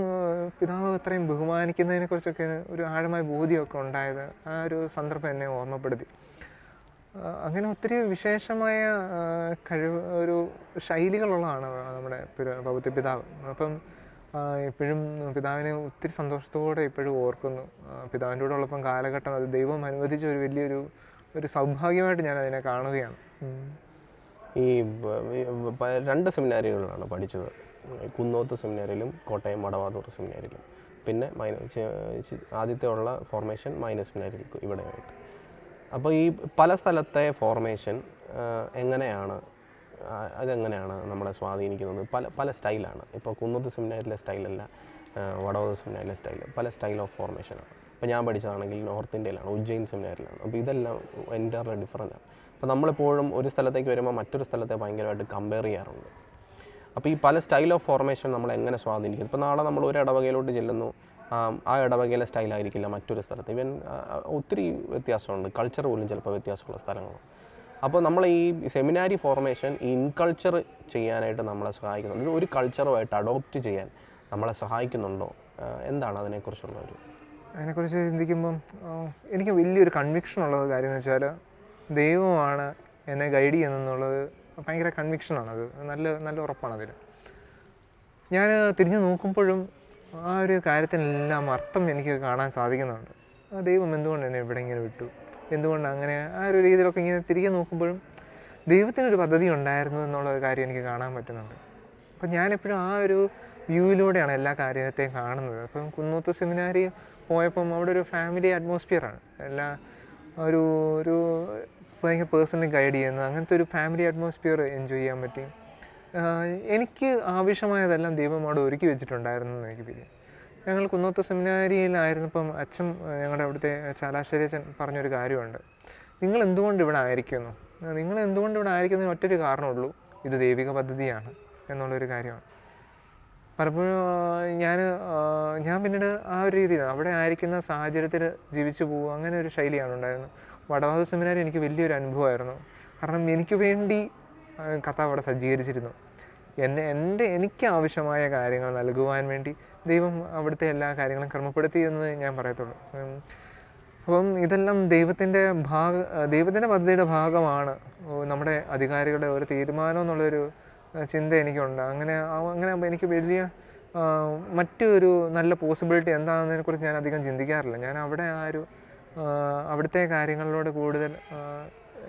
പിതാവ് അത്രയും ബഹുമാനിക്കുന്നതിനെക്കുറിച്ചൊക്കെ ഒരു ആഴമായ ബോധ്യമൊക്കെ ഉണ്ടായത് ആ ഒരു സന്ദർഭം എന്നെ ഓർമ്മപ്പെടുത്തി. അങ്ങനെ ഒത്തിരി വിശേഷമായ ഒരു ശൈലികളുള്ളതാണ് നമ്മുടെ പൗത്യ പിതാവ്. അപ്പം ഇപ്പോഴും പിതാവിനെ ഒത്തിരി സന്തോഷത്തോടെ ഇപ്പോഴും ഓർക്കുന്നു. പിതാവിൻ്റെ കൂടെ ഉള്ളപ്പം കാലഘട്ടം അത് ദൈവം അനുവദിച്ച ഒരു വലിയൊരു സൗഭാഗ്യമായിട്ട് ഞാൻ അതിനെ കാണുകയാണ്. ഈ 2 സെമിനാരികളിലാണ് പഠിച്ചത്, കുന്നോത്ത് സെമിനാരിയിലും കോട്ടയം വടവാതൂർ സെമിനാരിയിലും. പിന്നെ ആദ്യത്തെ ഉള്ള ഫോർമേഷൻ മൈനസ് സെമിനാരിയിൽ ഇവിടെയായിട്ട്. അപ്പോൾ ഈ പല സ്ഥലത്തെ ഫോർമേഷൻ അതെങ്ങനെയാണ് നമ്മളെ സ്വാധീനിക്കുന്നത്? പല സ്റ്റൈലാണ്. ഇപ്പോൾ കുന്നോത്ത് സെമിനാരിലെ സ്റ്റൈലല്ല വടവാതൂർ സെമിനാരിലെ സ്റ്റൈൽ, പല സ്റ്റൈൽ ഓഫ് ഫോർമേഷനാണ്. ഇപ്പോൾ ഞാൻ പഠിച്ചതാണെങ്കിൽ നോർത്ത് ഇന്ത്യയിലാണ്, ഉജ്ജയിൻ സെമിനാരിലാണ്. അപ്പോൾ ഇതെല്ലാം എൻ്റയർലി ഡിഫറൻ്റാണ്. അപ്പോൾ നമ്മളെപ്പോഴും ഒരു സ്ഥലത്തേക്ക് വരുമ്പോൾ മറ്റൊരു സ്ഥലത്തെ ഭയങ്കരമായിട്ട് കമ്പയർ ചെയ്യാറുണ്ട്. അപ്പോൾ ഈ പല സ്റ്റൈൽ ഓഫ് ഫോർമേഷൻ നമ്മളെ എങ്ങനെ സ്വാധീനിക്കും? ഇപ്പോൾ നാളെ നമ്മൾ ഒരു ഇടവകയിലോട്ട് ചെല്ലുന്നു, ആ ഇടവകയിലെ സ്റ്റൈലായിരിക്കില്ല മറ്റൊരു സ്ഥലത്ത്. ഇവൻ ഒത്തിരി വ്യത്യാസമുണ്ട്, കൾച്ചർ പോലും ചിലപ്പോൾ വ്യത്യാസമുള്ള സ്ഥലങ്ങളാണ്. അപ്പോൾ നമ്മൾ ഈ സെമിനാരി ഫോർമേഷൻ ഈ ഇൻകൾച്ചർ ചെയ്യാനായിട്ട് നമ്മളെ സഹായിക്കുന്നുണ്ട്, ഒരു കൾച്ചറുമായിട്ട് അഡോപ്റ്റ് ചെയ്യാൻ നമ്മളെ സഹായിക്കുന്നുണ്ടോ? എന്താണ് അതിനെക്കുറിച്ചുള്ള അതിനെക്കുറിച്ച് ചിന്തിക്കുമ്പം എനിക്ക് വലിയൊരു കൺവിക്ഷൻ ഉള്ളത് കാര്യം എന്ന് വെച്ചാൽ ദൈവമാണ് എന്നെ ഗൈഡ് ചെയ്യുന്നതെന്നുള്ളത് ഭയങ്കര കൺവിക്ഷനാണത്. നല്ല ഉറപ്പാണ് അതിൽ. ഞാൻ തിരിഞ്ഞു നോക്കുമ്പോഴും ആ ഒരു കാര്യത്തിനെല്ലാം അർത്ഥം എനിക്ക് കാണാൻ സാധിക്കുന്നുണ്ട്. ദൈവം എന്തുകൊണ്ട് എന്നെ ഇവിടെ ഇങ്ങനെ വിട്ടു, എന്തുകൊണ്ട് അങ്ങനെ ആ ഒരു രീതിയിലൊക്കെ ഇങ്ങനെ തിരികെ നോക്കുമ്പോഴും ദൈവത്തിനൊരു പദ്ധതി ഉണ്ടായിരുന്നു എന്നുള്ള കാര്യം എനിക്ക് കാണാൻ പറ്റുന്നുണ്ട്. അപ്പം ഞാനെപ്പോഴും ആ ഒരു വ്യൂവിലൂടെയാണ് എല്ലാ കാര്യത്തെയും കാണുന്നത്. അപ്പം കുന്നോത്ത് സെമിനാരി പോയപ്പം അവിടെ ഒരു ഫാമിലി അറ്റ്മോസ്ഫിയറാണ്. ഒരു ഭയങ്കര പേഴ്സണലി ഗൈഡ് ചെയ്യുന്നത്, അങ്ങനത്തെ ഒരു ഫാമിലി അറ്റ്മോസ്ഫിയർ എൻജോയ് ചെയ്യാൻ പറ്റി. എനിക്ക് ആവശ്യമായതെല്ലാം ദൈവം അവിടെ ഒരുക്കി വെച്ചിട്ടുണ്ടായിരുന്നു എന്ന് എനിക്ക് ഫീൽ. ഞങ്ങൾ കുന്നോത്ത് സെമിനാരിയിലായിരുന്നപ്പം അച്ഛൻ, ഞങ്ങളുടെ അവിടുത്തെ ചാലാശ്ശേരി അച്ഛൻ പറഞ്ഞൊരു കാര്യമുണ്ട്. നിങ്ങൾ എന്തുകൊണ്ട് ഇവിടെ ആയിരിക്കുന്നു ഒറ്റൊരു കാരണമുള്ളൂ, ഇത് ദൈവിക പദ്ധതിയാണ് എന്നുള്ളൊരു കാര്യമാണ്. പലപ്പോഴും ഞാൻ പിന്നീട് ആ ഒരു രീതിയിൽ അവിടെ ആയിരിക്കുന്ന സാഹചര്യത്തിൽ ജീവിച്ചു പോകുക, അങ്ങനെ ഒരു ശൈലിയാണ് ഉണ്ടായിരുന്നത്. വടവാതൂർ സെമിനാരി എനിക്ക് വലിയൊരു അനുഭവമായിരുന്നു. കാരണം എനിക്ക് വേണ്ടി കർത്താവ് അവിടെ സജ്ജീകരിച്ചിരുന്നു. എനിക്ക് ആവശ്യമായ കാര്യങ്ങൾ നൽകുവാൻ വേണ്ടി ദൈവം അവിടുത്തെ എല്ലാ കാര്യങ്ങളും ക്രമപ്പെടുത്തി എന്ന് ഞാൻ പറയത്തുള്ളൂ. അപ്പം ഇതെല്ലാം ദൈവത്തിൻ്റെ പദ്ധതിയുടെ ഭാഗമാണ്. നമ്മുടെ അധികാരികളുടെ ഒരു തീരുമാനം എന്നുള്ളൊരു ചിന്ത എനിക്കുണ്ട്. അങ്ങനെ എനിക്ക് വലിയ മറ്റൊരു നല്ല പോസിബിലിറ്റി എന്താണെന്നതിനെക്കുറിച്ച് ഞാൻ അധികം ചിന്തിക്കാറില്ല. ഞാൻ അവിടെ അവിടുത്തെ കാര്യങ്ങളിലൂടെ കൂടുതൽ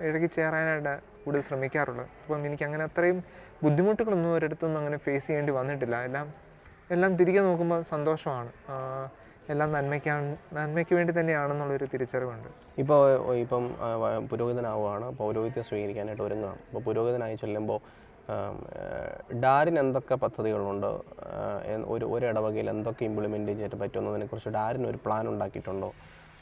ഇഴകിച്ചേരാനായിട്ട് കൂടുതൽ ശ്രമിക്കാറുള്ളത്. അപ്പം എനിക്കങ്ങനെ അത്രയും ബുദ്ധിമുട്ടുകളൊന്നും ഒരിടത്തൊന്നും അങ്ങനെ ഫേസ് ചെയ്യേണ്ടി വന്നിട്ടില്ല. എല്ലാം തിരികെ നോക്കുമ്പോൾ സന്തോഷമാണ്. എല്ലാം നന്മയ്ക്ക് വേണ്ടി തന്നെയാണെന്നുള്ളൊരു തിരിച്ചറിവുണ്ട്. ഇപ്പം പുരോഹിതനാവുകയാണ്, പൗരോഹിത്യം സ്വീകരിക്കാനായിട്ട് ഒരുങ്ങുകയാണ്. അപ്പോൾ പുരോഹിതനായി ചെല്ലുമ്പോൾ ഡാരിന് എന്തൊക്കെ പദ്ധതികളുണ്ട്, ഒരു ഇടവകയിൽ എന്തൊക്കെ ഇംപ്ലിമെൻറ്റ് ചെയ്യാൻ പറ്റുമെന്നതിനെക്കുറിച്ച് ഡാരിന് ഒരു പ്ലാൻ ഉണ്ടാക്കിയിട്ടുണ്ടോ?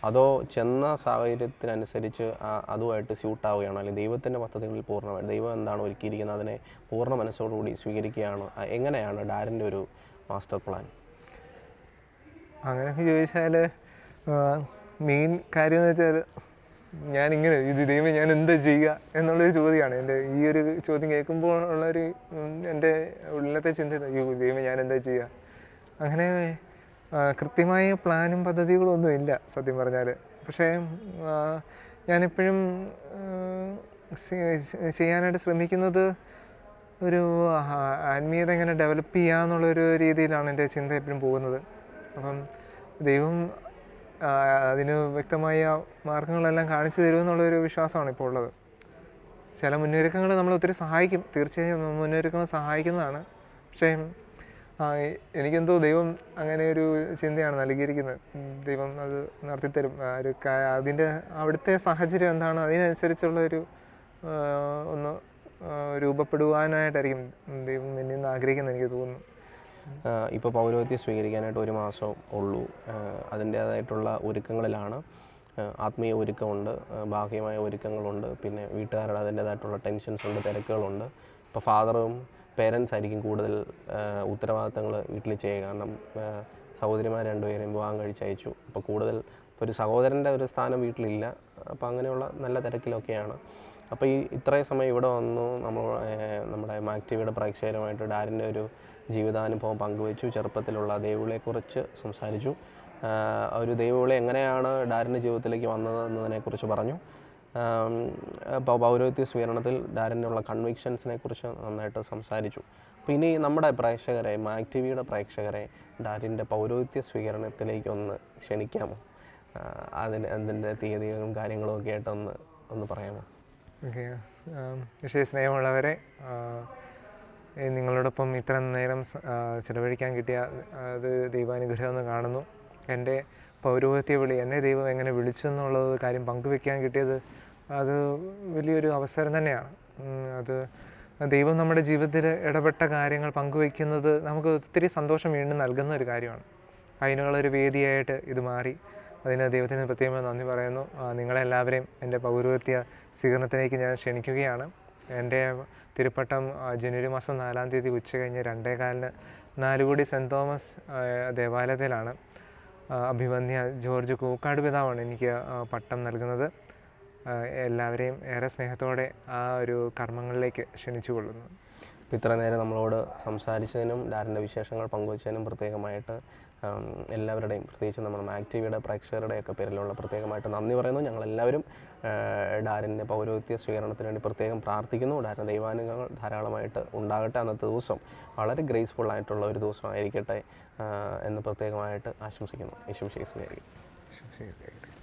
അതോ ചെന്ന സാഹചര്യത്തിനനുസരിച്ച് അതുമായിട്ട് സ്യൂട്ടാവുകയാണോ? അല്ലെങ്കിൽ ദൈവത്തിൻ്റെ പദ്ധതികളിൽ പൂർണ്ണമായിട്ട് ദൈവം എന്താണ് ഒരുക്കിയിരിക്കുന്നത് അതിനെ പൂർണ്ണ മനസ്സോടുകൂടി സ്വീകരിക്കുകയാണ്? എങ്ങനെയാണ് ഡാരിൻ്റെ ഒരു മാസ്റ്റർ പ്ലാൻ? അങ്ങനെയൊക്കെ ചോദിച്ചാൽ മെയിൻ കാര്യം എന്ന് വെച്ചാൽ ദൈവം ഞാൻ എന്താ ചെയ്യുക എന്നുള്ളൊരു ചോദ്യമാണ്. ഈ ഒരു ചോദ്യം കേൾക്കുമ്പോൾ ഉള്ളൊരു എൻ്റെ ഉള്ളിലത്തെ ചിന്ത, ദൈവം ഞാൻ എന്താ ചെയ്യുക. അങ്ങനെ കൃത്യമായ പ്ലാനും പദ്ധതികളും ഒന്നും ഇല്ല സത്യം പറഞ്ഞാൽ. പക്ഷേ ഞാനെപ്പോഴും ചെയ്യാനായിട്ട് ശ്രമിക്കുന്നത് ഒരു ആത്മീയത എങ്ങനെ ഡെവലപ്പ് ചെയ്യുക എന്നുള്ളൊരു രീതിയിലാണ് എൻ്റെ ചിന്ത എപ്പോഴും പോകുന്നത്. അപ്പം ദൈവം അതിന് വ്യക്തമായ മാർഗങ്ങളെല്ലാം കാണിച്ചു തരുമെന്നുള്ളൊരു വിശ്വാസമാണ് ഇപ്പോൾ ഉള്ളത്. ചില മുന്നൊരുക്കങ്ങൾ നമ്മൾ ഒത്തിരി സഹായിക്കും, തീർച്ചയായും മുന്നൊരുക്കങ്ങൾ സഹായിക്കുന്നതാണ്. പക്ഷേ എനിക്കെന്തോ ദൈവം അങ്ങനെ ഒരു ചിന്തയാണ് നൽകിയിരിക്കുന്നത്. ദൈവം അത് നടത്തിത്തരും. അവിടുത്തെ സാഹചര്യം എന്താണ് അതിനനുസരിച്ചുള്ളൊരു രൂപപ്പെടുവാനായിട്ടായിരിക്കും ദൈവം എന്നിൽ നിന്ന് ആഗ്രഹിക്കുന്നത് എനിക്ക് തോന്നുന്നു. ഇപ്പോൾ പൗരോഹിത്യം സ്വീകരിക്കാനായിട്ട് 1 മാസം ഉള്ളൂ. അതിൻ്റേതായിട്ടുള്ള ഒരുക്കങ്ങളിലാണ്. ആത്മീയ ഒരുക്കമുണ്ട്, ബാഹ്യമായ ഒരുക്കങ്ങളുണ്ട്, പിന്നെ വീട്ടുകാരുടെ അതിൻ്റേതായിട്ടുള്ള ടെൻഷൻസ് ഉണ്ട്, തിരക്കുകളുണ്ട്. ഇപ്പോൾ ഫാദറും പേരൻസ് ആയിരിക്കും കൂടുതൽ ഉത്തരവാദിത്തങ്ങൾ വീട്ടിൽ ചെയ്യുക. കാരണം സഹോദരിമാർ 2 പേരെയും വിവാഹം കഴിച്ചയച്ചു. അപ്പോൾ കൂടുതൽ ഒരു സഹോദരൻ്റെ ഒരു സ്ഥാനം വീട്ടിലില്ല. അപ്പോൾ അങ്ങനെയുള്ള നല്ല തിരക്കിലൊക്കെയാണ്. അപ്പോൾ ഇത്രയും സമയം ഇവിടെ വന്നു നമ്മുടെ മാക് ടിവിയുടെ പ്രേക്ഷകരുമായിട്ട് ഡാഡിൻ്റെ ഒരു ജീവിതാനുഭവം പങ്കുവച്ചു. ചെറുപ്പത്തിലുള്ള ദൈവവിളിയെക്കുറിച്ച് സംസാരിച്ചു. ഒരു ദൈവവിളി എങ്ങനെയാണ് ഡാഡിൻ്റെ ജീവിതത്തിലേക്ക് വന്നത് എന്നതിനെക്കുറിച്ച് പറഞ്ഞു. പൗരോഹിത്യ സ്വീകരണത്തിൽ ഡാഡിനുള്ള കൺവിക്ഷൻസിനെ കുറിച്ച് നന്നായിട്ട് സംസാരിച്ചു. അപ്പോൾ ഇനി നമ്മുടെ പ്രേക്ഷകരെ, മാക് ടിവിയുടെ പ്രേക്ഷകരെ ഡാഡിൻ്റെ പൗരോഹിത്യ സ്വീകരണത്തിലേക്ക് ഒന്ന് ക്ഷണിക്കാമോ? അതിൻ്റെ തീയതികളും കാര്യങ്ങളും ഒക്കെ ആയിട്ട് ഒന്ന് പറയാമോ? ഓക്കെ. വിശേഷ സ്നേഹമുള്ളവരെ, നിങ്ങളോടൊപ്പം ഇത്ര നേരം ചിലവഴിക്കാൻ കിട്ടിയ അത് ദൈവാനുഗ്രഹം എന്ന് കാണുന്നു. എൻ്റെ പൗരോഹിത്യ വിളി, എന്നെ ദൈവം എങ്ങനെ വിളിച്ചു എന്നുള്ളത് കാര്യം പങ്കുവെക്കാൻ കിട്ടിയത് അത് വലിയൊരു അവസരം തന്നെയാണ്. അത് ദൈവം നമ്മുടെ ജീവിതത്തിൽ ഇടപെട്ട കാര്യങ്ങൾ പങ്കുവെക്കുന്നത് നമുക്ക് ഒത്തിരി സന്തോഷം വീണ്ടും നൽകുന്ന ഒരു കാര്യമാണ്. അതിനുള്ളൊരു വേദിയായിട്ട് ഇത് മാറി. അതിന് ദൈവത്തിന് പ്രത്യേകമായി നന്ദി പറയുന്നു. നിങ്ങളെല്ലാവരെയും എൻ്റെ പൗരോഹിത്യ സ്വീകരണത്തിലേക്ക് ഞാൻ ക്ഷണിക്കുകയാണ്. എൻ്റെ തിരുപ്പട്ടം ജനുവരി മാസം 4-ാം തീയതി ഉച്ചകഴിഞ്ഞ് 2:15 നാലുകുടി സെൻറ്റ് തോമസ് ദേവാലയത്തിലാണ്. അഭിവന്യ ജോർജ് കൂക്കാട് പിതാവാണ് എനിക്ക് പട്ടം നൽകുന്നത്. എല്ലാവരെയും ഏറെ സ്നേഹത്തോടെ ആ ഒരു കർമ്മങ്ങളിലേക്ക് ക്ഷണിച്ചു കൊള്ളുന്നു. ഇത്ര നേരം നമ്മളോട് സംസാരിച്ചതിനും ഡാഡിൻ്റെ വിശേഷങ്ങൾ പങ്കുവച്ചതിനും പ്രത്യേകമായിട്ട് എല്ലാവരുടെയും, പ്രത്യേകിച്ച് നമ്മുടെ മാക് ടിവിയുടെ പ്രേക്ഷകരുടെയൊക്കെ പേരിലുള്ള പ്രത്യേകമായിട്ട് നന്ദി പറയുന്നു. ഞങ്ങളെല്ലാവരും ഡാഡിൻ്റെ പൗരോഹിത്യ സ്വീകരണത്തിന് വേണ്ടി പ്രത്യേകം പ്രാർത്ഥിക്കുന്നു. ഡാഡിൻ്റെ ദൈവാനുഗ്രഹങ്ങൾ ധാരാളമായിട്ട് ഉണ്ടാകട്ടെ. അന്നത്തെ ദിവസം വളരെ ഗ്രേസ്ഫുൾ ആയിട്ടുള്ള ഒരു ദിവസമായിരിക്കട്ടെ എന്ന് പ്രത്യേകമായിട്ട് ആശംസിക്കുന്നു. യേശുവിനെ സ്തുതിയായിരിക്കട്ടെ.